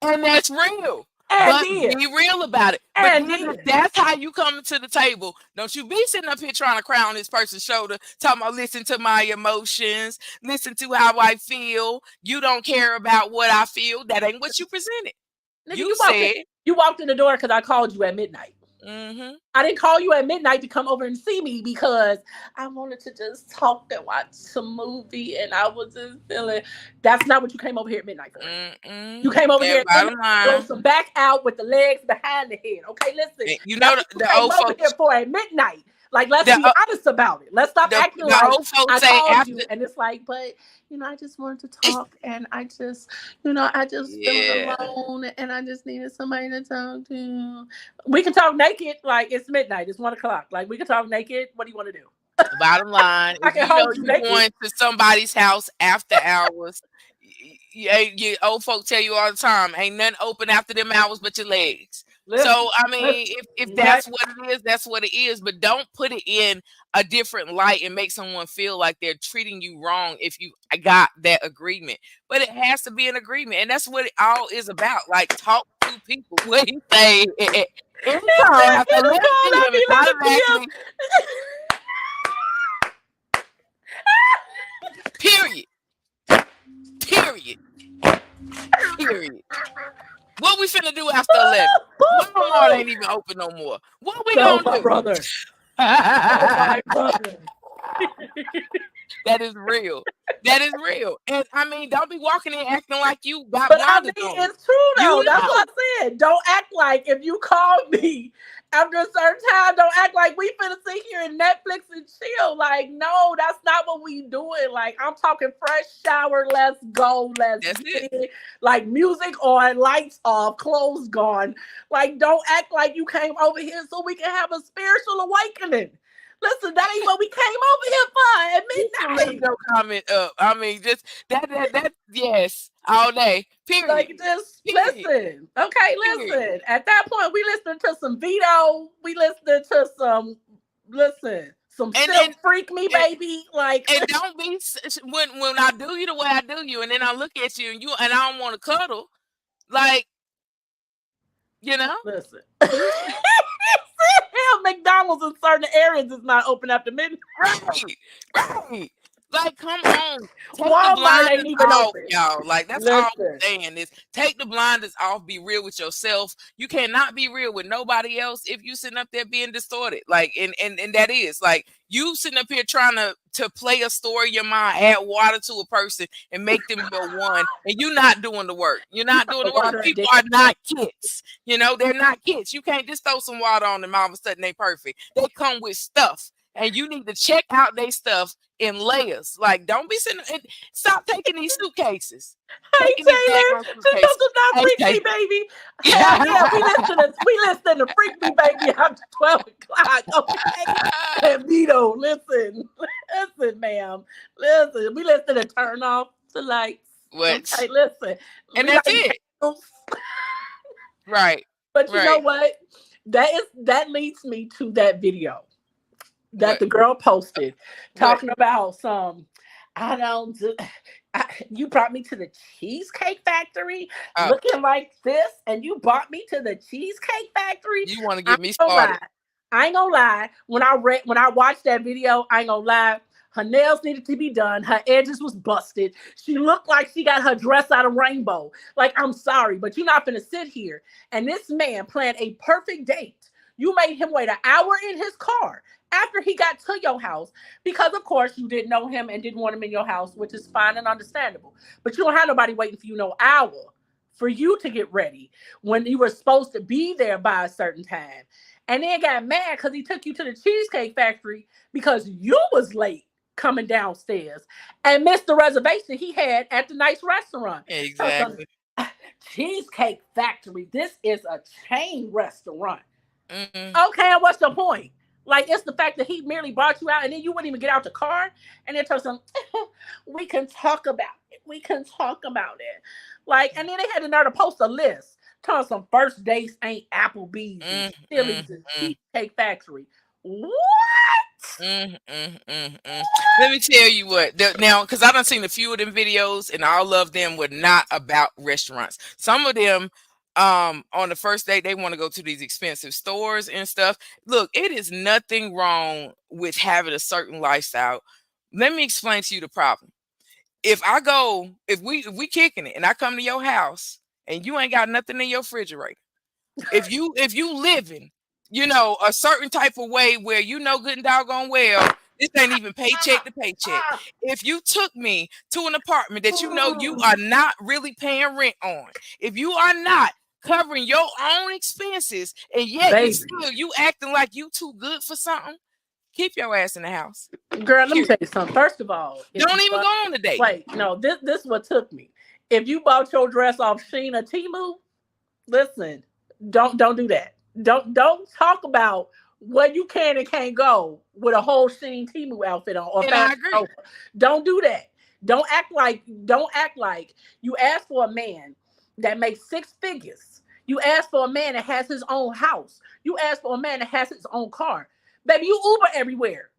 and that's real. and But then, be real about it. But and then if then. that's how you come to the table, don't you be sitting up here trying to cry on this person's shoulder, talking about listen to my emotions, listen to how I feel. You don't care about what I feel. That ain't what you presented. Nigga, You said, you walked in the door because I called you at midnight. mm-hmm. I didn't call you at midnight to come over and see me because I wanted to just talk and watch some movie, and I was just feeling. That's not what you came over here at midnight for. Mm-mm. You came over here And at midnight bottom to throw line, some back out with the legs behind the head. Okay, listen, you know that's what you the came old over here folks, for at midnight. Like, let's the be honest about it. Let's stop acting the like old folks I say called after, you and it's like, but I just wanted to talk, and I just feeling yeah. alone, and I just needed somebody to talk to. We can talk naked, like it's midnight, it's 1 o'clock. Like, we can talk naked. What do you want to do? Bottom line, I if can you know hold you you naked. going to somebody's house after hours, you old folk tell you all the time, ain't nothing open after them hours but your legs. So Listen, I listen. mean, if Okay? that's what it is, that's what it is. But don't put it in a different light and make someone feel like they're treating you wrong if you got that agreement. But it has to be an agreement, and that's what it all is about. Like talk to people. What he say? Any He call said, after "Hit a 11 call, let p.m. me is 11 p.m." automatically period. Period. Period. What we finna do after 11? Walmart ain't even open no more. What we Oh, gonna my do? brother. Oh, That my brother. is real. That is real. And I mean, don't be walking in acting like you got But I blinders mean, on. it's true You though. That's know. what I said. Don't act like if you call me after a certain time, don't act like we finna sit here and Netflix and chill. Like, no, that's not what we doing. Like, I'm talking fresh shower, let's go, let's That's get it. it. Like, music on, lights off, clothes gone. Like, don't act like you came over here so we can have a spiritual awakening. Listen, that ain't what we came over here for at You can leave midnight. your comment up. I mean, just that yes, all day. Period. Like, just Period. listen. Okay, Period. listen. At that point, we listening to some Vito. We listening to some some And Silk Freak Me and Baby. Like, and don't be when I do you the way I do you, and then I look at you and I don't want to cuddle. Like, you know, listen. Hell, McDonald's in certain areas is not open after midnight. right, right. Like, come on. Take the Walmart ain't blinders even off, open. y'all. Like, that's all I'm Listen, saying is take the blinders off, be real with yourself. You cannot be real with nobody else if you sitting up there being distorted. Like, and that is like you sitting up here trying to play a story in your mind, add water to a person and make them your one, and you're not doing the work. You're you not trying doing to the work. water a People damn are plant. not kids. You know, they're not kids. You can't just throw some water on them all of a sudden they perfect. They come with stuff. And you need to check out their stuff in layers. Like, don't be sitting and stop taking these suitcases. Hey Taking these Taylor, daggone this suitcases. does not Hey, freak Tay. me, baby. Hell yeah, we listen to Freak Me Baby after 12 o'clock. Okay. And Vito, listen. Listen, ma'am. Listen. We listen to Turn Off the Lights. What? Okay, listen. And We that's like it. candles. Right. But you know Right. what? That leads me to that video that What? the girl posted What? talking about some I don't do, you brought me to the Cheesecake Factory Oh, looking like this and you brought me to the Cheesecake Factory. you want to I get ain't me gonna started. lie. I ain't gonna lie. When I watched that video, I ain't gonna lie. Her nails needed to be done. Her edges was busted. She looked like she got her dress out of Rainbow. Like, I'm sorry, but you're not gonna sit here and this man planned a perfect date. You made him wait an hour in his car after he got to your house because, of course, you didn't know him and didn't want him in your house, which is fine and understandable. But you don't have nobody waiting for you no hour for you to get ready when you were supposed to be there by a certain time. And then got mad because he took you to the Cheesecake Factory because you was late coming downstairs and missed the reservation he had at the nice restaurant. So some Exactly. Cheesecake Factory. This is a chain restaurant. Mm-mm. Okay, and what's the point? Like, it's the fact that he merely brought you out and then you wouldn't even get out the car and then told him, we can talk about it. We can talk about it. Like, and then they had another post a list. Telling us some first dates ain't Applebee's and Mm, mm, Chili's and mm. Cheesecake Factory. What? Mm, mm, mm, mm. Let me tell you what. Now, because I done seen a few of them videos, and all of them were not about restaurants. Some of them, on the first date, they want to go to these expensive stores and stuff. Look, it is nothing wrong with having a certain lifestyle. Let me explain to you the problem. If we kicking it, and I come to your house, and you ain't got nothing in your refrigerator, if you living, a certain type of way where good and doggone well this ain't even paycheck to paycheck. Ah, If you took me to an apartment that you mm, are not really paying rent on, if you are not covering your own expenses, and yet and baby. still you acting like you too good for something, keep your ass in the house. Girl, let me tell Period. you something. First of all, if Don't you even go on the date. wait, no, this what took me. If you bought your dress off Sheena Timu, listen, don't do that. Don't talk about where you can and can't go with a whole Sheen Timu outfit on or And I Fashion agree. Nova. Don't do that. Don't act like you asked for a man that makes six figures. You asked for a man that has his own house. You asked for a man that has his own car. Baby, you Uber everywhere.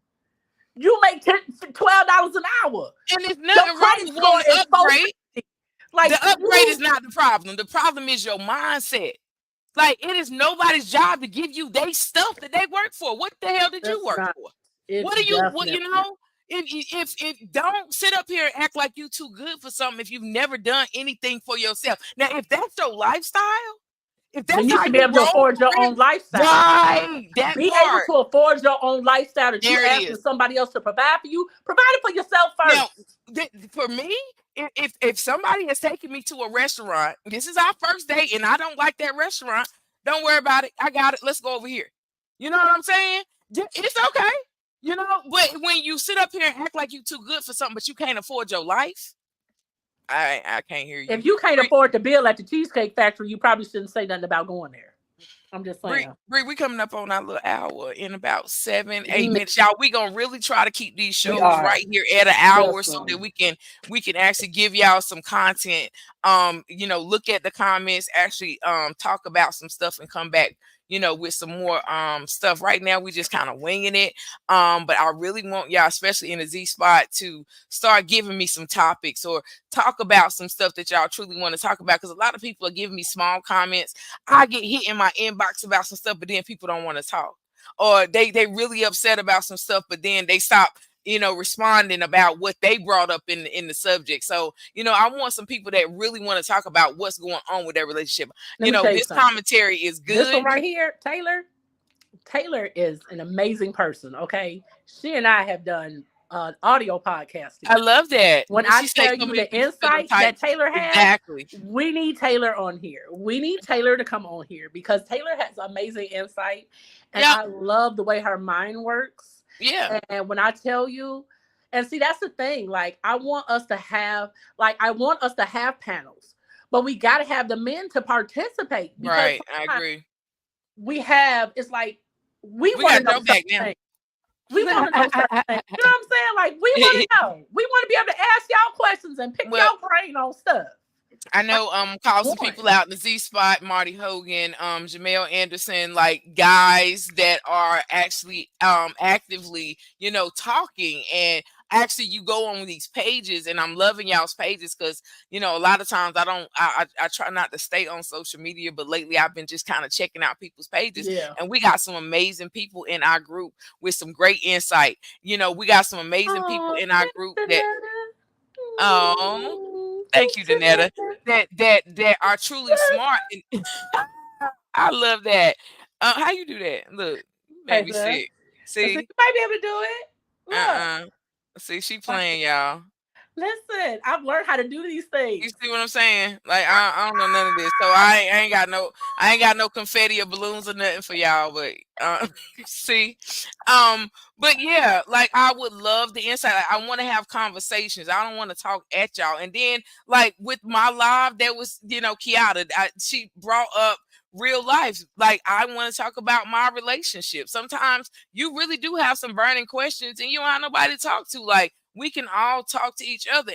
You make $12 an hour. And there's Your nothing wrong credit with score wanting to is upgrade. 450. Like The upgrade is you not the problem. The problem is your mindset. Like, it is nobody's job to give you they stuff that they work for. What the hell did you It's work not. for? It's What are you? What definitely you not. know? If don't sit up here and act like you too good for something if you've never done anything for yourself. Now, if that's your lifestyle, if Then that's you how should be you able to roll afford for your real, own lifestyle. right? That Be able part. to afford your own lifestyle that you There it asking is. somebody else to provide for you. Provide it for yourself Now, first. for me, if somebody has taken me to a restaurant, this is our first date, and I don't like that restaurant, don't worry about it. I got it. Let's go over here. You know what I'm saying? It's okay. But when you sit up here and act like you too good for something, but you can't afford your life, I can't hear you. If you can't Bree, afford the bill at the Cheesecake Factory, you probably shouldn't say nothing about going there. I'm just Bree, saying. Bree, we coming up on our little hour in about seven, We 8 minutes. Y'all, we gonna really try to keep these we shows are. right here at an hour so that Listen. we can actually give y'all some content. Look at the comments, actually talk about some stuff and come back, with some more stuff. Right now we just kind of winging it. But I really want y'all, especially in the Z spot, to start giving me some topics or talk about some stuff that y'all truly want to talk about. Because a lot of people are giving me small comments. I get hit in my inbox about some stuff, but then people don't want to talk, or they really upset about some stuff, but then they stop responding about what they brought up in the subject. So, I want some people that really want to talk about what's going on with their relationship. Let me tell you This something. commentary is This one good. right here, Taylor. Taylor is an amazing person. Okay, she and I have done an audio podcast I together. love that. When When I she said tell so you many the people feel them insight type. that Taylor has, Exactly. we need Taylor on here. We need Taylor to come on here because Taylor has amazing insight, and Yep. I love the way her mind works. Yeah. And when I tell you, and see, that's the thing. Like, I want us to have panels, but we got to have the men to participate because Right. I sometimes agree. it's like we We want to got know Joe certain back now. things. We want to know certain things. You know what I'm saying? Like, we want to know. We want to be able to ask y'all questions and pick Well, y'all brain on stuff. I Like, know call some one. people out, the Z Spot, Marty Hogan, Jamel Anderson, like guys that are actually actively, talking. And actually you go on these pages, and I'm loving y'all's pages because a lot of times I don't I try not to stay on social media, but lately I've been just kind of checking out people's pages, Yeah. and we got some amazing people in our group with some great insight. We got some amazing people Oh, in our group that um thank you, Thanks, Danetta. Janetta. That are truly smart. And I love that. How you do that? Look, you make Hey, me sis. sick. I said, See? you might be able to do it. Look. Uh-uh. See, she Like, playing, y'all. listen, I've learned how to do these You things. see what I'm saying? Like I don't know none of this, so I ain't got no confetti or balloons or nothing for y'all. But see, but yeah, like I would love the insight. Like, I want to have conversations. I don't want to talk at y'all. And then like with my live, there was Kiara. She brought up real life. Like I want to talk about my relationship. Sometimes you really do have some burning questions, and you don't have nobody to talk to. Like we can all talk to each other.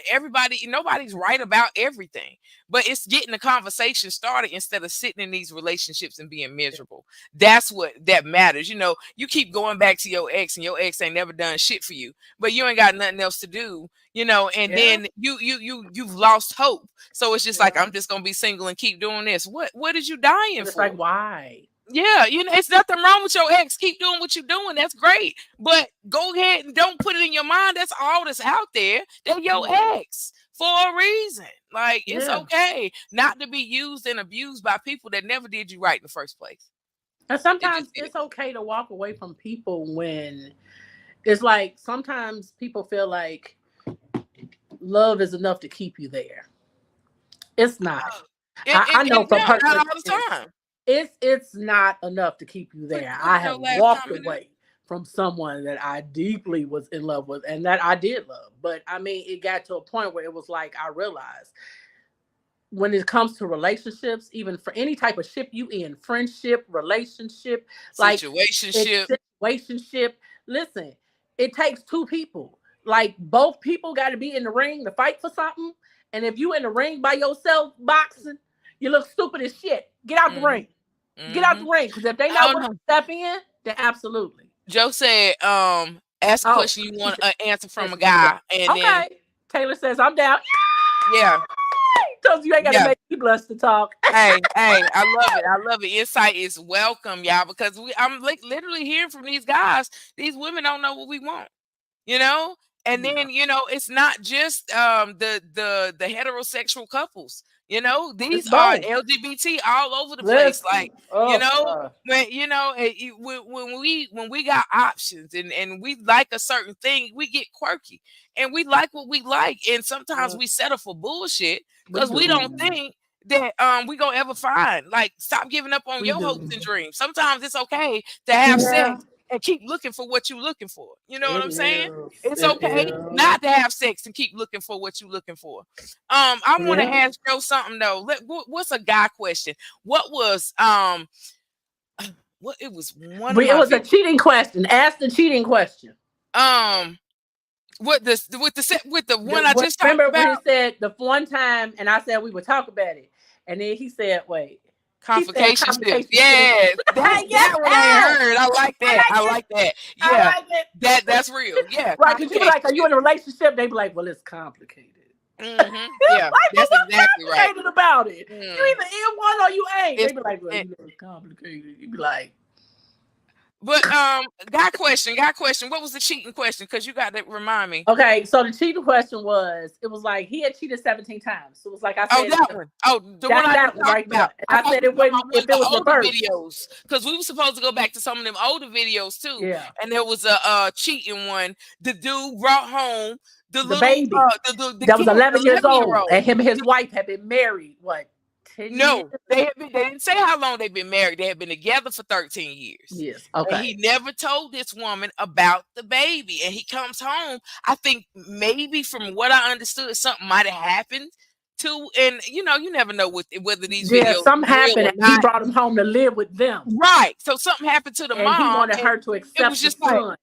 Nobody's right about everything, but it's getting the conversation started instead of sitting in these relationships and being miserable. That's what that matters. You keep going back to your ex, and your ex ain't never done shit for you, but you ain't got nothing else to do, and Yeah. then you've lost hope. So it's just like, Yeah. I'm just gonna be single and keep doing this. What is you dying And it's like, for? why? Yeah, it's nothing wrong with your ex. Keep doing what you're doing. That's great. But go ahead and don't put it in your mind. That's all that's out there. They're your Yeah. ex for a reason. Like, it's Yeah. okay not to be used and abused by people that never did you right in the first place. And It sometimes just it's is. okay to walk away from people when it's like sometimes people feel like love is enough to keep you there. It's not. I know from No, not personal all the experience, time. it's not enough to keep you What there. what I did your have last walked comment do? away from someone that I deeply was in love with and that I did love. But I mean, it got to a point where it was like I realized when it comes to relationships, even for any type of ship you in, friendship, relationship, like it's Situationship. situationship. Listen, it takes two people. Like both people got to be in the ring to fight for something. And if you in the ring by yourself boxing, you look stupid as shit. Get out the Hmm. ring. Get out Hmm. the ring. Because if they I not don't willing know. to step in, then absolutely. Joe said, ask a Oh, question you she want said, an answer from a answer from a guy. guy, and then Okay. Taylor says I'm down. yeah, Told you ain't got to yeah. make me blush to talk. Hey, I love it. I love it. Insight is welcome, y'all, because I'm like literally hearing from these guys. These women don't know what we want, you know? And Yeah. then, it's not just the heterosexual couples. It's These are both. LGBT all over the place. Like, Listen. Oh God. when we got options, and we like a certain thing, we get quirky, and we like what we like, and sometimes Mm, we settle for bullshit we because we don't do. think that we gonna ever find. Like, stop giving up on We your hopes do. and dreams. Sometimes it's okay to have Yeah. sex and keep looking for what you're looking for. You know what It I'm saying? is. It's It okay is. not to have sex and keep looking for what you're looking for. I want to Yeah. ask Joe something though. What's a guy question? What was what it was one of It my was a cheating question. Ask the cheating question. um with the one I just talked Remember about, when he said the one time, and I said we would talk about it, and then he said, "Wait." He said, complication ships. "Complication shit." Yes, that's Yes, that one I ain't heard. I like I that. like I it. like that. I Yeah, like it. that's real. Yeah, Right? Because you be complication like, "Are you ships. in a relationship?" They be like, "Well, it's complicated." Yeah, Like, but that's what's exactly right. complicated about it? You Mm. either in one or you ain't. They It's be like, well, it, you know, it's complicated. You be like, But got question. What was the cheating question? Because you got to remind me. Okay, so the cheating question was, it was like he had cheated 17 times. So it was like I Oh, said, that one. Oh, the one I that just one talked right there. about. And I I thought said you were it talking wouldn't about one if of it the was older reversed. videos because we were supposed to go back to some of them older videos too, Yeah. and there was a cheating one. The dude brought home the The little baby the that was kid, the 11 years 11-year old, old. and him and his wife had been married, what, 10 years? No, they didn't say how long they've been married. They had been together for 13 years. Yes. And Okay. he never told this woman about the baby. And he comes home. I think maybe from what I understood, something might have happened to, and you never know whether these Yeah, videos something be real happened or and he not. brought him home to live with them. Right. So something happened to the And he mom, wanted and her to it was accept the just like, son.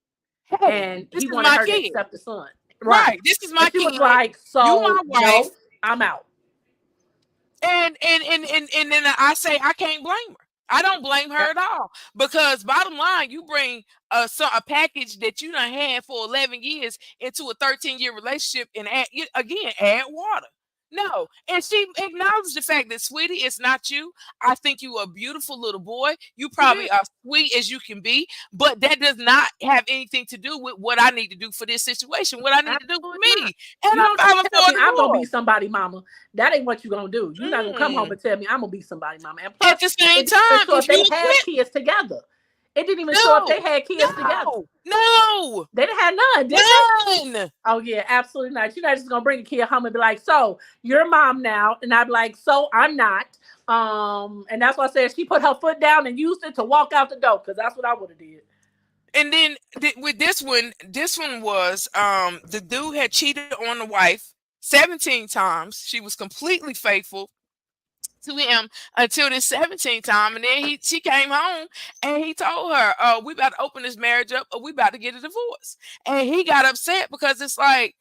hey, And this he is wanted my her to kid. accept the son. Right. Right. This is And my she was kid. like, You so my wife. no, I'm out. And then I say I can't blame her. I don't blame her Yep. at all because bottom line, you bring a package that you done had for 11 years into a 13-year relationship and add water. No, and she acknowledged the fact that, sweetie, it's not you. I think you are a beautiful little boy. You She probably did. are sweet as you can be, but that does not have anything to do with what I need to do for this situation. What I need to do for Absolutely not. me, and You I'm don't filing tell for a me I'm gonna be divorce. somebody mama. That ain't what you gonna do. You're not gonna come home Mm-mm. and tell me I'm gonna be somebody mama. And At plus, the same it didn't even time, show if if you they had accept, kids together. It didn't even show if no, they had kids together. no, no, They didn't have none, did they? none. Oh yeah, absolutely not. You're not just gonna bring a kid home and be like, "So you're a mom now," and I'd be like, "So I'm not." And that's why I said she put her foot down and used it to walk out the door because that's what I would have did. And then with this one was the dude had cheated on the wife 17 times. She was completely faithful to him until this 17th time, and then she came home and he told her, we about to open this marriage up or we about to get a divorce. And he got upset because it's like,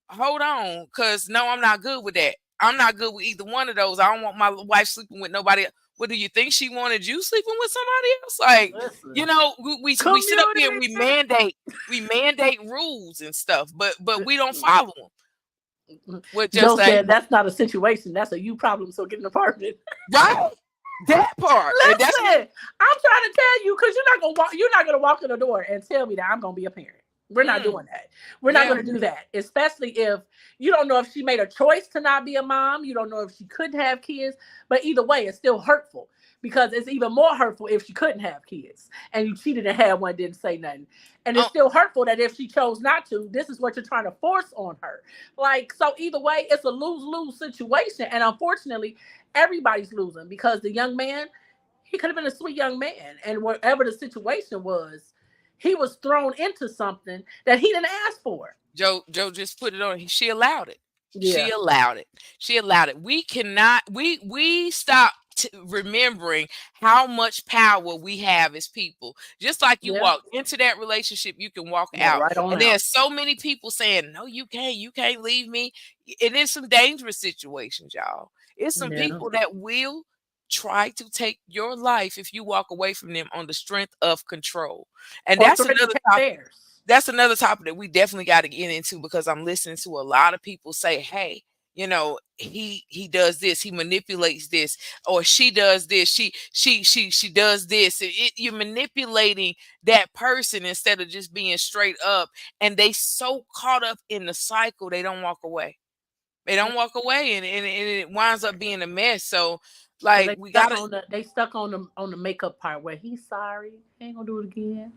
hold on, because no, I'm not good with that. I'm not good with either one of those. I don't want my wife sleeping with nobody. What do you think she wanted you sleeping with somebody else? Like, Listen, we sit up here and community. we mandate rules and stuff, but we don't follow them. With Joe just a said that's not a situation. That's a you problem. So get an apartment. right that part, and that's what. Listen, I'm trying to tell you because you're not gonna walk. You're not gonna walk in the door and tell me that I'm gonna be a parent. We're not Mm, doing that. We're not yeah. gonna do that. Especially if you don't know if she made a choice to not be a mom. You don't know if she couldn't have kids. But either way, it's still hurtful because it's even more hurtful if she couldn't have kids and you cheated and had one, didn't say nothing. And it's Oh, still hurtful that if she chose not to, this is what you're trying to force on her. Like, so either way, it's a lose-lose situation. And unfortunately, everybody's losing because the young man, he could have been a sweet young man. And whatever the situation was, he was thrown into something that he didn't ask for. Joe just put it on. She allowed it. She Yeah. allowed it. She allowed it. We cannot. We stop remembering how much power we have as people. Just like you Yeah. walk into that relationship, you can walk Well, out. right on And out. there's so many people saying, "No, you can't. You can't leave me." It is some dangerous situations, y'all. It's some Yeah. people that will try to take your life if you walk away from them on the strength of control. And Or threaten to take theirs. that's another topic that we definitely got to get into because I'm listening to a lot of people say, "Hey, he does this, he manipulates this, or she does this, she does this." You're manipulating that person instead of just being straight up, and they so caught up in the cycle they don't walk away. They don't walk away, and it winds up being a mess. So, So like, they we stuck gotta on the makeup part where he's sorry. He ain't gonna do it again.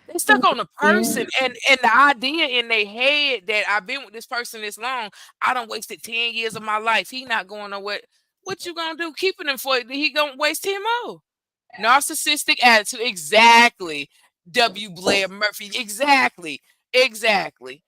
they He ain't stuck on the gonna do it person again. and the idea in their head that I've been with this person this long. I done wasted 10 years of my life. He not going nowhere. What you gonna do? Keeping him for he gonna waste 10 more. Narcissistic attitude. Exactly. W. Blair Murphy. Exactly. Exactly.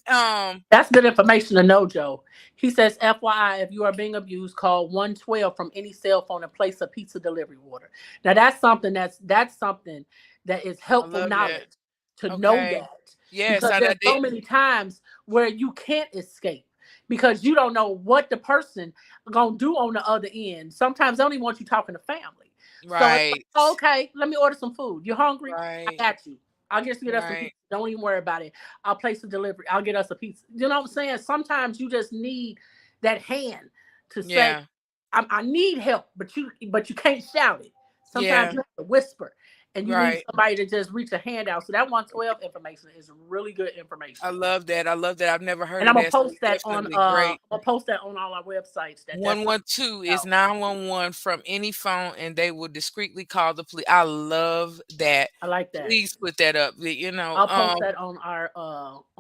Um, That's good information to know, Joe. He says, FYI, if you are being abused, call 112 from any cell phone and place a pizza delivery order. Now that's something that is I helpful love that. knowledge to know Okay. that Yes, because I there's did. so many times where you can't escape because you don't know what the person gonna do on the other end. Sometimes they don't even want you talking to family. So it's like, Right. oh, okay, let me order some food. You hungry? I Right. got you. I'll just get us some Right. pizza. Don't even worry about it. I'll place the delivery. I'll get us a pizza. You know what I'm saying? Sometimes you just need that hand to say, Yeah. I need help, but you can't shout it. Sometimes Yeah. you have to whisper and you need Right. somebody to just reach a hand out. So that 112 information is really good I information. love that. I love that. I've never heard And of I'm gonna that, so post it's that on definitely great. all our websites that's something 112 is out. 911 from any phone, and they will discreetly call the police. I love that. I like that. Please put that up. I'll post that on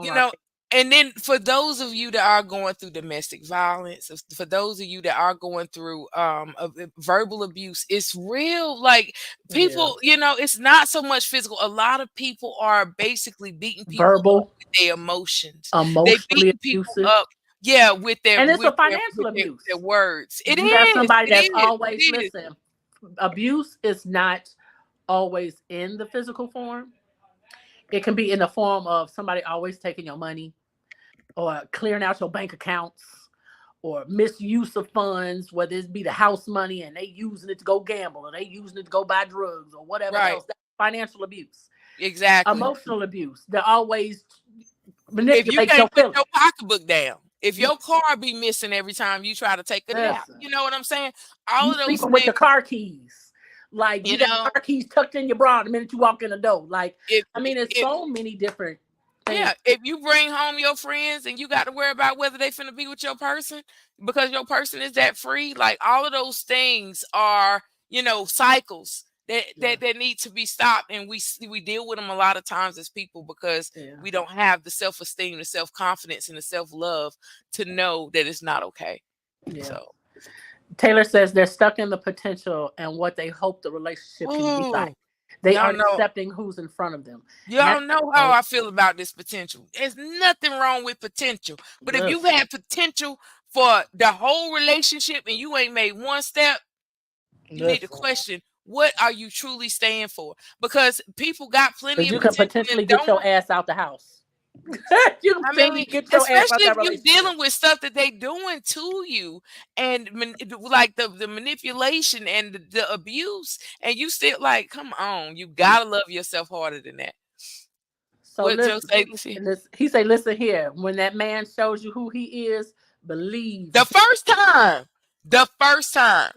You our know, page. and then for those of you that are going through domestic violence, for those of you that are going through verbal abuse, it's real. Like Yeah. people, it's not so much physical. A lot of people are basically beating people up Verbal, with their emotions. They emotionally beating people abusive. up, yeah, with their And it's a with their financial with their, their abuse. words. It You have is. somebody It that's is. always It is. listen. Abuse is not always in the physical form. It can be in the form of somebody always taking your money or clearing out your bank accounts or misuse of funds, whether it be the house money and they using it to go gamble or they using it to go buy drugs or whatever Right. else. That's financial abuse. Exactly. Emotional abuse. They always If you manipulate your can't put feelings. your pocketbook down, if Yeah. your car be missing every time you try to take a nap, Listen. you know what I'm saying? All You of those sleeping with things, your car keys. Like you you got know, car keys tucked in your bra the minute you walk in the door. Like, if I mean, it's if so many different things. yeah, if you bring home your friends and you got to worry about whether they finna be with your person because your person is that free, like all of those things are, cycles that Yeah. that, that need to be stopped, and we deal with them a lot of times as people because Yeah. we don't have the self-esteem, the self-confidence, and the self-love to know that it's not okay. Yeah. So, Taylor says they're stuck in the potential and what they hope the relationship can be oh, like. They y'all aren't know, accepting who's in front of them. And y'all know how I feel about this potential. There's nothing wrong with potential, but if you've listen, had potential for the whole relationship and you ain't made one step, you need to listen. question what are you truly staying for? Because people got plenty Because of you can potential and potentially get don't. your ass out the house. You can I potentially mean, get your ass out especially if that you relationship. dealing with stuff that they doing to you and like the manipulation and the abuse, and you still like, come on, you gotta love yourself harder than that. So What Joe listen, say? Let's see. and this, he say, listen here. When that man shows you who he is, believe. The first time, the first time.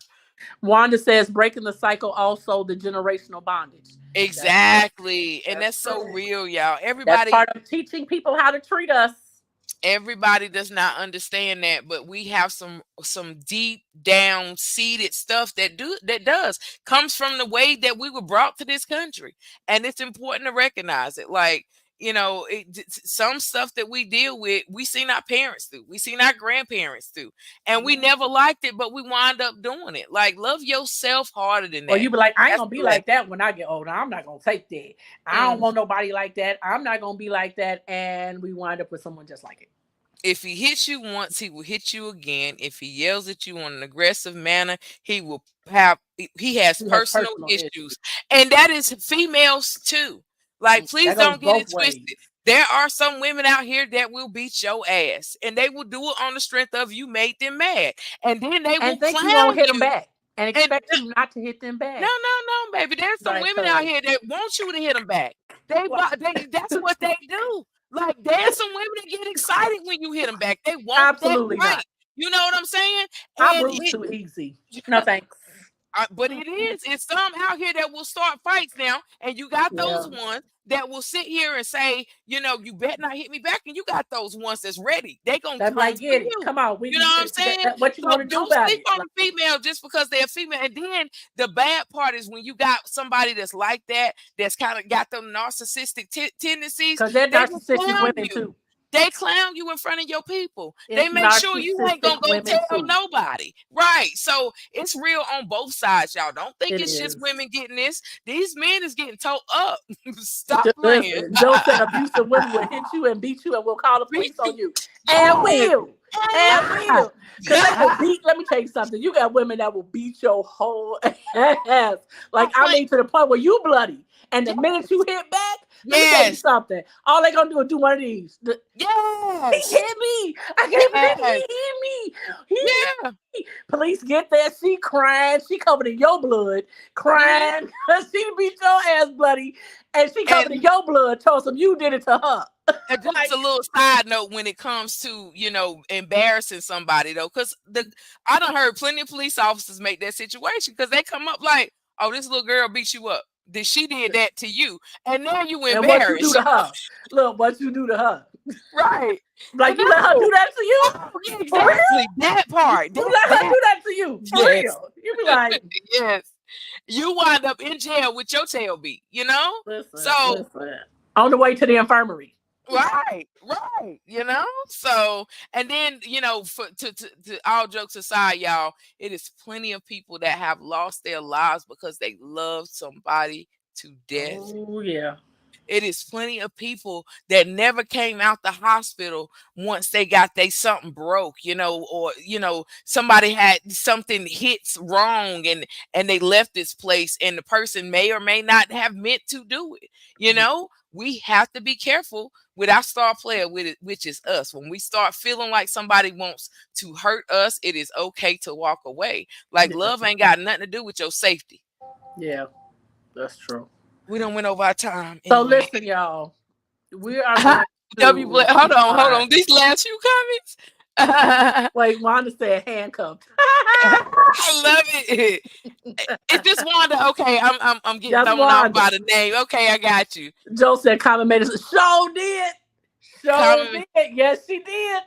Wanda says, breaking the cycle, also the generational bondage. That's true. Exactly. And That's that's so true. real, y'all. That's Everybody part of teaching people how to treat us. everybody does not understand that, but we have some deep down seated stuff that does comes from the way that we were brought to this country, and it's important to recognize it. Like, some stuff that we deal with, we seen our parents do, we seen our grandparents do, and we Yeah. never liked it, but we wind up doing it. Like, love yourself harder than Or that. you be like, I ain't That's gonna be the lesson. like that when I get older. I'm not gonna take that. I don't want nobody like that. I'm not gonna be like that. And we wind up with someone just like it. If he hits you once, he will hit you again. If he yells at you in an aggressive manner, he has He has personal personal issues. issues. And that is females too. Like, please That goes don't get both it ways. twisted. There are some women out here that will beat your ass, and they will do it on the strength of you made them mad. And then they will And think you gonna clown hit them you. back and And expect you not to hit them no, back. no, no, baby. There's some Like, women out cuz. here that want you to hit them back. They, What? that's what they do. Like, there's some women that get excited when you hit them back. They want that Absolutely right. not. You know what I'm saying? I And bruise too easy. No thanks. but it is. It's some out here that will start fights now, and you got Yeah. those ones that will sit here and say, you better not hit me back, and you got those ones that's ready. They gonna That's come like, for get it. you. Come on. You know what I'm saying? What you So gonna do don't about sleep it? on Like, a female just because they're female. And then the bad part is when you got somebody that's like that, that's kind of got them narcissistic tendencies. cause they're They will narcissistic clown women you. too. They clown you in front of your people. They It's make sure you ain't narcissistic gonna go women tell too. nobody. Right. So it's real on both sides, y'all. Don't think It it's just is. women getting this. These men is getting towed up. Stop playing. Listen, Joe said abusive women will hit you and beat you and will call the Beat police on you. you. And Yes. will. And Yes. will. Because they will beat, let me tell you something. You got women that will beat your whole ass. Like, Stop I playing. mean, to the point where you bloody. And the minute Yes. you hit back, let me tell you Yes. something. All they gonna do is do one of these. He Yes. hit me. I can't believe he Yes. hit me. He hit Yeah. me. Police get there. She crying. She covered in your blood, Mhm. crying. She beat your ass bloody, and she covered in And your blood. Told them you did it to her. just Like, a little side note when it comes to, embarrassing somebody though, because I done heard plenty of police officers make that situation because they come up like, oh, this little girl beat you up. that she did that to you, and now you And what you do embarrassed. to her? Look, what you do to her? Right. Like you let her do No. that to you? Oh, yeah, For real? exactly. That part. You That let her that do that to you? For yes. real? You be like, Yes. You wind up in jail with your tail beat, you know? listen, So listen. On the way to the infirmary. right, right, So, and then for to all jokes aside, y'all, it is plenty of people that have lost their lives because they love somebody to death. Oh yeah. It is plenty of people that never came out the hospital once they got they something broke, or somebody had something hits wrong, and they left this place, and the person may or may not have meant to do it. We have to be careful with our star player with it, which is us. When we start feeling like somebody wants to hurt us, it is okay to walk away. Like Yeah. love ain't got nothing to do with your safety. Yeah. That's true. We don't went over our time So anyway. listen, y'all. We are going W. to Hold on, hold uh on. These last few comments. I wait, Wanda said handcuffed. love it. Is this Wanda? Okay, I'm getting That's thrown off Wanda. by the name. Okay, I got you. Joe said comment made us show did. Show Comment. did. Yes, she did.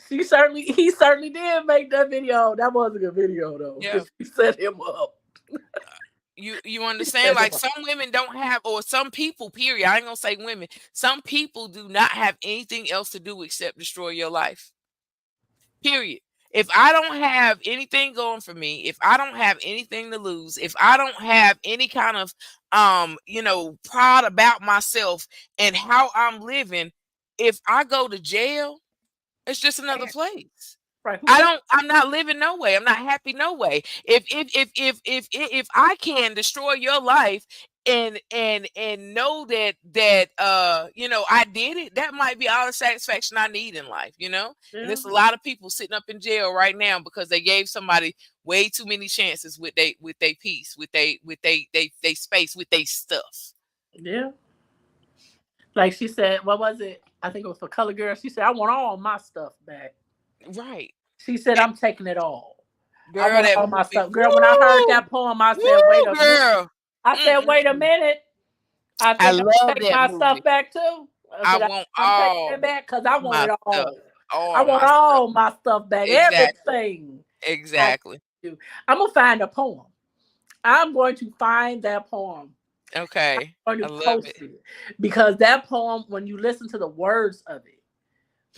He certainly did make that video. That was a good video though. Yeah. Because she set him up. You She understand? set him Like up. some women don't have, or some people, period. I ain't gonna say women. Some people do not have anything else to do except destroy your life. Period. If I don't have anything going for me, if I don't have anything to lose, if I don't have any kind of pride about myself and how I'm living, if I go to jail, it's just another place. Right. Who cares? I'm not living no way. I'm not happy no way. If I can destroy your life and know that I did it, that might be all the satisfaction I need in life. And Yeah. there's a lot of people sitting up in jail right now because they gave somebody way too many chances with they peace, with they space, with they stuff. Yeah. Like she said, what was it? I think it was for Color Girl. She said, I want all my stuff back. Right. She said, Eh, I'm taking it all. I Girl, want that all my movie. stuff. Girl, when I heard Woo! that poem, I said, wait Woo, a minute. girl. I said, wait a Mm-mm. minute. I I think I'm love gonna take that my movie. stuff back too. I I said, want I'm taking it all back because I want my it stuff. all. I All want my stuff. all my stuff back. Exactly. Everything. I Exactly. do. I'm gonna find a poem. I'm going to find that poem. Okay. I'm I going to love it. post it. Because that poem, when you listen to the words of it,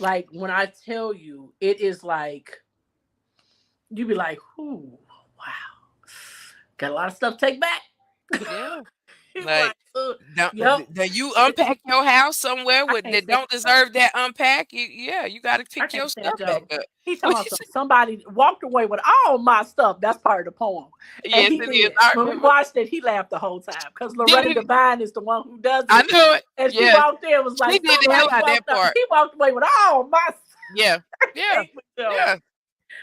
like when I tell you, it is like you be like, "Ooh, wow, got a lot of stuff to take back." Yeah. You be like, Like, don't, "Yep." you unpack your house somewhere I with can't that stand don't Joe. deserve that unpack. You got to I pick can't your stand stuff back Joe. up. He talking What about you say? somebody walked away with all my stuff. That's part of the poem, and Yes, he it is. did. I When we remember. watched it, he laughed the whole time because Did Loretta he? Devine is the one who does I it, know it. and she Yes. walked in and was She like, did the hell "Somebody out of that walked up." part. He walked away with all my. Yeah. Yeah. Hate with Joe. Yeah.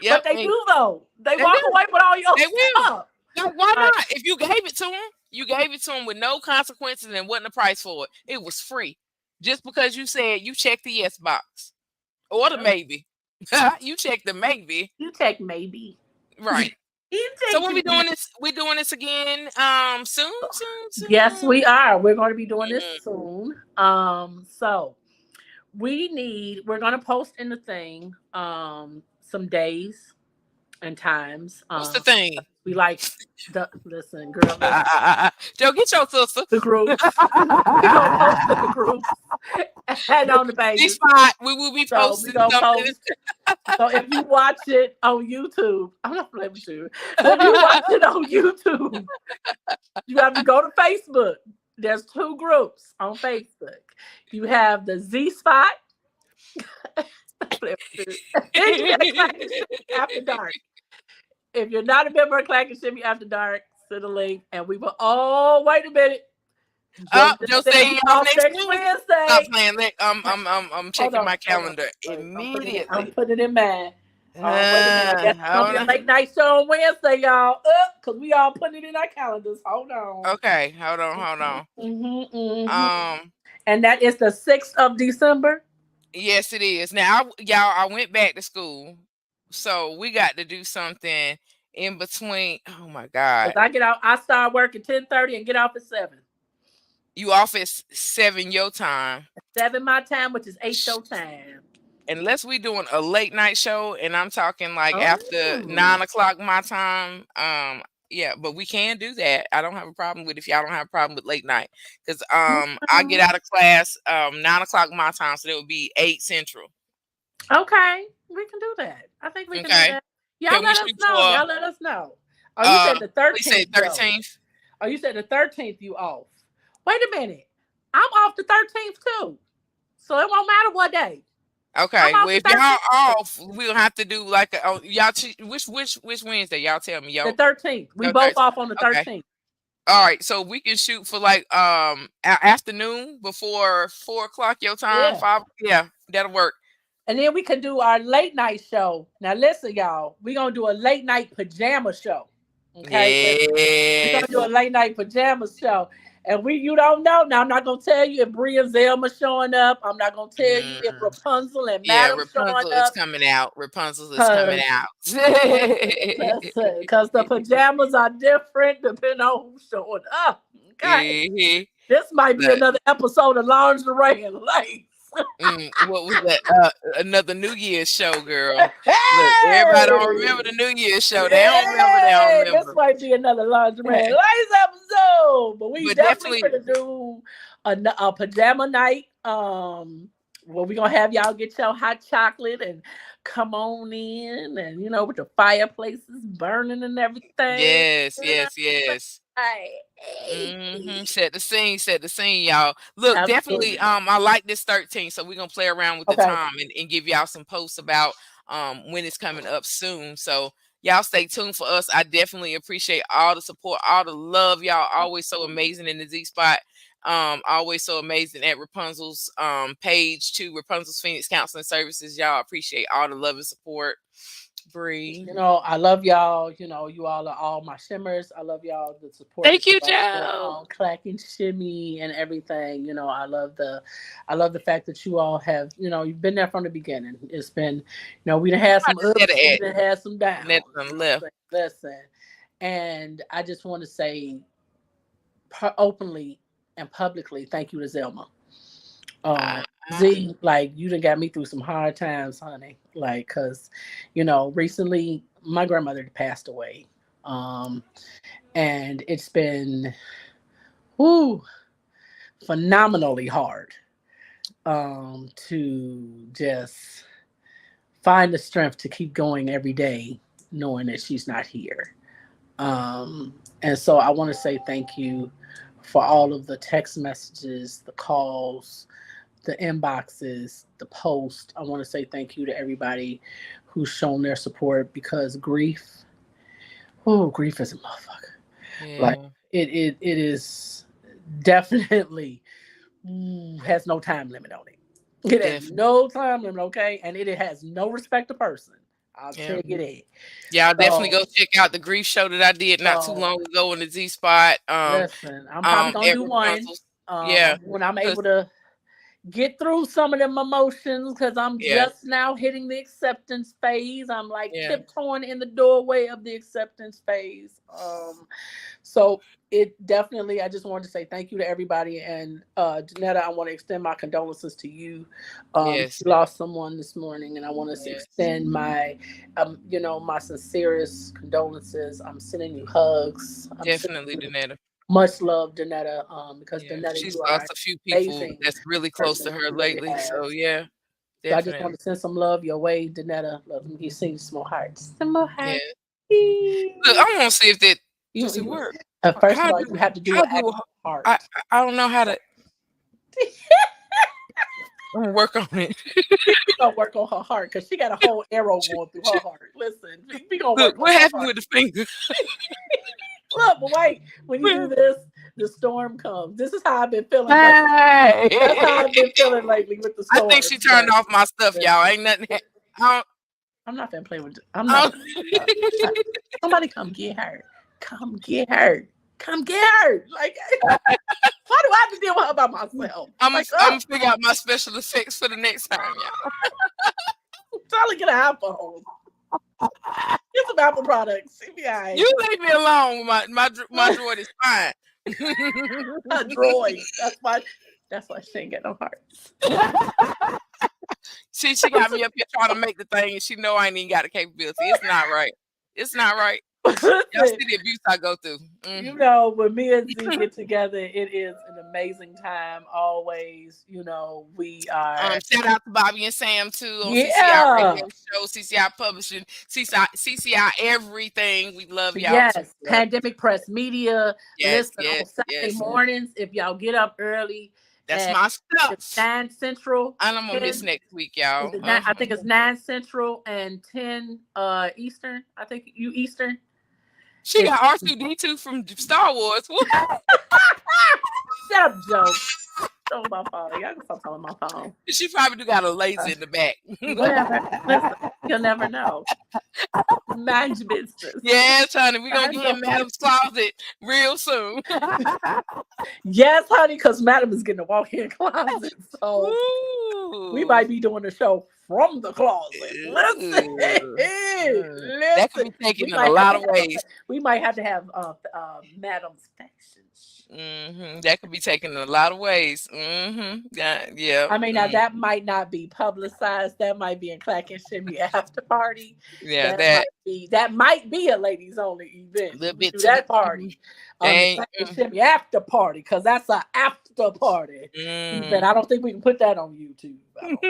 But Yep. they And do though. They they walk do. away with all your They will. stuff. Like, why Like, not? If you gave it to him, you gave it to him with no consequences and wasn't a price for it. It was free. Just because you said you checked the yes box or the yeah, maybe. You checked the maybe. you take maybe. Right. You So take when we the doing this, we doing this again soon, soon, Yes, soon. we are. We're going to be doing this Mm. soon. So we're gonna post in the thing some days and times. What's the thing? We like the listen, girl, listen, Joe, get your sister. the groups. We gonna post in the groups and on the This pages. spot, we will be So we posting gonna something. post. So if you watch it on YouTube, I'm not playing with you. So if you watch it on YouTube, you have to go to Facebook. There's two groups on Facebook. You have the Z Spot. And you got Clack and Shimmy After Dark. If you're not a member of Clack and Shimmy After Dark, send a link and we will. Oh, wait a minute. Joe Joe just said say he he off off next next week. Stop Wednesday. playing. I'm Hold checking on, my hold on. calendar Wait, I'm immediately. putting it in mind. Wait a minute. Yes, it's gonna Hold be a on. late night show on Wednesday, y'all. Cause we all putting it in our calendars. Hold on. Okay, hold on. Hmm. Um, And that is the 6th of December. yes, it is. Now, y'all, I went back to school, so we got to do something in between. Oh my Cause God. I get out, I start work at 10:30 and get off at 7. You off at 7 your time. 7 my time, which is 8 Sh- your time. Unless we doing a late night show, and I'm talking like after Oh, 9 o'clock my time. Yeah, but we can do that. I don't have a problem with, if y'all don't have a problem with late night, because I get okay. out of class 9 o'clock my time, so it would be 8 Central. Okay, we can do that. I think we can do Okay, that. Y'all can we let us shoot know. for Y'all let us know. Oh, you said the we say 13th though. 13th? Oh, you said the 13th you off. Wait a minute. I'm off the 13th too. So it won't matter what day. I'm Okay, off well, the if y'all 13th too. off, we'll have to do like y'all which Wednesday, y'all tell me, The y'all. 13th. We No, both 13th. off on the Okay. 13th. All right, so we can shoot for like afternoon before 4 o'clock your time. Yeah. 5, yeah, that'll work. And then we can do our late night show. Now listen, y'all. We're gonna do a late night pajama show. Okay. We're gonna do a Yes. late night pajama show. And you don't know. Now I'm not gonna tell you if Bria and Zelma showing up. I'm not gonna tell you if Mm, Rapunzel and yeah, Madam showing Rapunzel is up. coming out. Rapunzel is coming Cause out. listen, because the pajamas are different depending on who's showing up. Okay. Mhm. This might be Look, another episode of lingerie and lace. what was that? Another New Year's show, girl. Look, everybody don't remember Hey! the New Year's show. They don't remember. They don't Hey, this remember. might be another lingerie and lace episode, but we But definitely definitely, gonna do a pajama night. Where we gonna have y'all get your hot chocolate and come on in, and with the fireplaces burning and everything. yes, You know yes, what yes. I'm saying? Mm-hmm. Set the scene, y'all. Look, definitely. Absolutely. I like this 13, so we're gonna play around with the Okay. time and give y'all some posts about when it's coming up soon. So y'all stay tuned for us. I definitely appreciate all the support, all the love. Y'all always so amazing in the Z Spot. Always so amazing at Rapunzel's page too. Rapunzel's Phoenix Counseling Services. Y'all appreciate all the love and support. Bree. I love y'all. You all are all my shimmers. I love y'all, the support that Thank you, you all send Joe. on Clack and Shimmy and everything. I love the fact that you all have, you've been there from the beginning. It's been, we done had some Net ups, we at done had some Net downs. left. Listen. And I just want to say openly and publicly, thank you to Zelma. Uh, Z, like you done got me through some hard times, honey. Like, cause, recently my grandmother passed away. Um, and it's been whoo, phenomenally hard to just find the strength to keep going every day knowing that she's not here. And so I want to say thank you for all of the text messages, the calls, the inboxes, the post. I want to say thank you to everybody who's shown their support because grief is a motherfucker. Like yeah, it is definitely has no time limit on it. It has definitely. no time limit, okay, and it has no respect to person. I'll Yeah. tell you that. Y'all definitely go So, check out the grief show that I did not too so long ago in the Z Spot. listen, I'm probably gonna At do one Rapunzel's. Yeah. when I'm Cause able to get through some of them emotions because I'm yeah, just now hitting the acceptance phase. I'm like yeah. tiptoeing in the doorway of the acceptance phase. So it definitely, I just wanted to say thank you to everybody. And Janetta, I want to extend my condolences to you. Yes. You lost someone this morning, and I want to Yes. extend my sincerest condolences. I'm sending you hugs. I'm sending Definitely, you Danetta. much love, Danetta, because Yeah. Danetta, She's you are lost an a few people amazing that's really close person. to her You really lately. have. So yeah, So I just want definitely. to send some love your way, Danetta. Love you. Send some more hearts. Some more Yeah. hearts. Look, I want to see if that You, does it you, work. first How of all, do you have to do how an do actual I heart. I don't know how to. I'm gonna work on it. We gonna work on her heart because she got a whole arrow going through her heart. Listen, we gonna Look, work on what her happened heart. with the finger? Look, but wait, when you do Well, this, the storm comes. This is how I've been feeling lately. That's how hey. I've been feeling lately with the I think she storms. turned off my stuff, y'all. Listen, Ain't nothing. I I'm not gonna play with. I'm not. don't, Playing with her. Somebody come get her. Come get her. Come get her. Like, why do I have to deal with her by myself? Like, I'm gonna figure out my special effects for the next time, y'all. trying to get an iPhone. Get some Apple products. It be all You right. leave me alone. My droid is fine. A droid. That's why she ain't got no hearts. She got me up here trying to make the thing, and she know I ain't even got the capability. It's not right. It's not right. Y'all Listen, see the abuse I go through. when me and Z get together, it is an amazing time. Always, we are. Shout out to Bobby and Sam too on CCI Yeah. Radio Show, CCI Publishing, CCI Everything. We love y'all too. Yes. Pandemic Press Media. Yes, Listen, yes, on Saturday yes. mornings, if y'all get up early That's at my it's stuff. 9 Central, And I'm gonna miss 10 next week, y'all. is it nine, I think it's 9 Central and 10 Eastern. I think you Eastern. She It's got R2D2 from Star Wars. What? shut up, Joe. Show my phone. Y'all can stop telling my phone. She probably do got a laser Uh, in the back. whatever. Listen, you'll never know. Mind your business. Yes, honey, we gonna Mind get your in Madam's closet real soon. Yes, honey, because Madam is getting a walk-in closet. So we Ooh. might be doing the show from the closet. Listen, Ooh. Mm. That could listen. be taken We in a might have lot to of have a. ways. We might have to have Madam's fashion. That could be taken in a lot of ways. Yeah, yeah. I mean, now that might not be publicized. That might be in Clack and Shimmy after party. Yeah, that That might be a ladies only a event. little We bit do to the that party on the dang. Clack and Shimmy after party because that's a after party event. Mm. I don't think we can put that on YouTube. I don't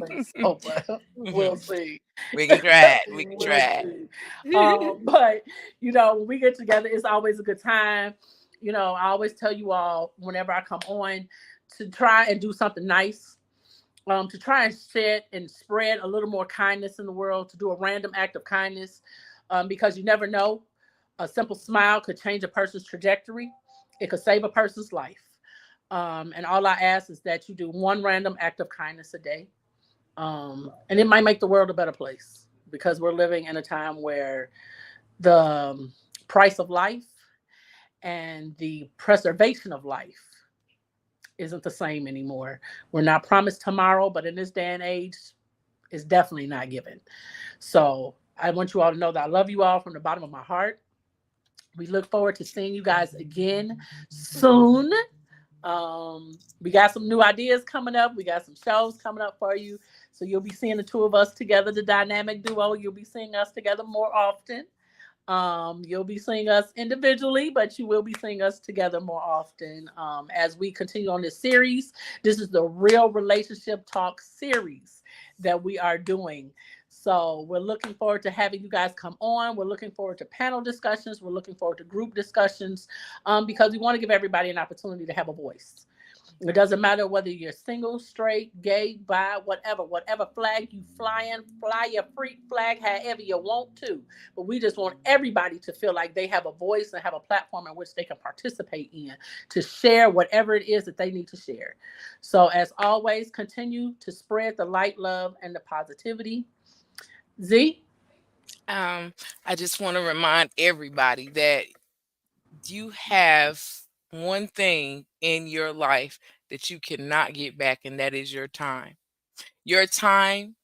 think so, but we'll see. We can try it. We can We'll try see. it. But when we get together, it's always a good time. I always tell you all whenever I come on to try and do something nice, to try and shed and spread a little more kindness in the world, to do a random act of kindness, because you never know. A simple smile could change a person's trajectory. It could save a person's life. And all I ask is that you do one random act of kindness a day. And it might make the world a better place because we're living in a time where the price of life and the preservation of life isn't the same anymore. We're not promised tomorrow, but in this day and age, it's definitely not given. So I want you all to know that I love you all from the bottom of my heart. We look forward to seeing you guys again soon. We got some new ideas coming up. We got some shows coming up for you. So you'll be seeing the two of us together, the dynamic duo. You'll be seeing us together more often. You'll be seeing us individually, but you will be seeing us together more often as we continue on this series. This is the Real Relationship Talk series that we are doing. So we're looking forward to having you guys come on. We're looking forward to panel discussions. We're looking forward to group discussions because we want to give everybody an opportunity to have a voice. It doesn't matter whether you're single, straight, gay, bi, whatever flag you flying, fly your freak flag however you want to. But we just want everybody to feel like they have a voice and have a platform in which they can participate in to share whatever it is that they need to share. So as always, continue to spread the light, love, and the positivity. Z? I just want to remind everybody that you have one thing in your life that you cannot get back, and that is your time. Your time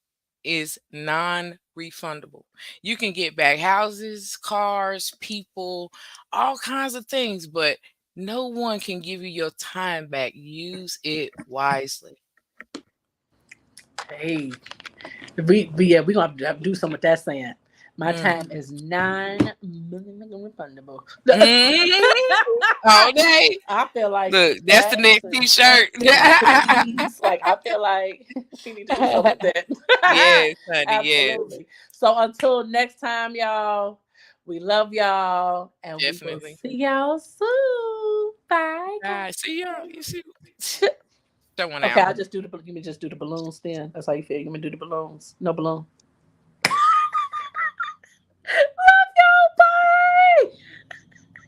is non-refundable. You can get back houses, cars, people, all kinds of things, but no one can give you your time back. Use it wisely. Hey, we're gonna have to do something with that saying. My Mm. time is non-refundable. All day. I feel like Look, that's the hats next and t-shirt. hoodies. Like I feel like we need to do something with that. Yes, honey, yes, Absolutely. So until next time, y'all, we love y'all, and we will definitely. see y'all soon. Bye, All right, see y'all. You see, guys. show one Okay, out. I'll just do the. You me just do the balloons then. That's how you feel. You me do the balloons. No balloon.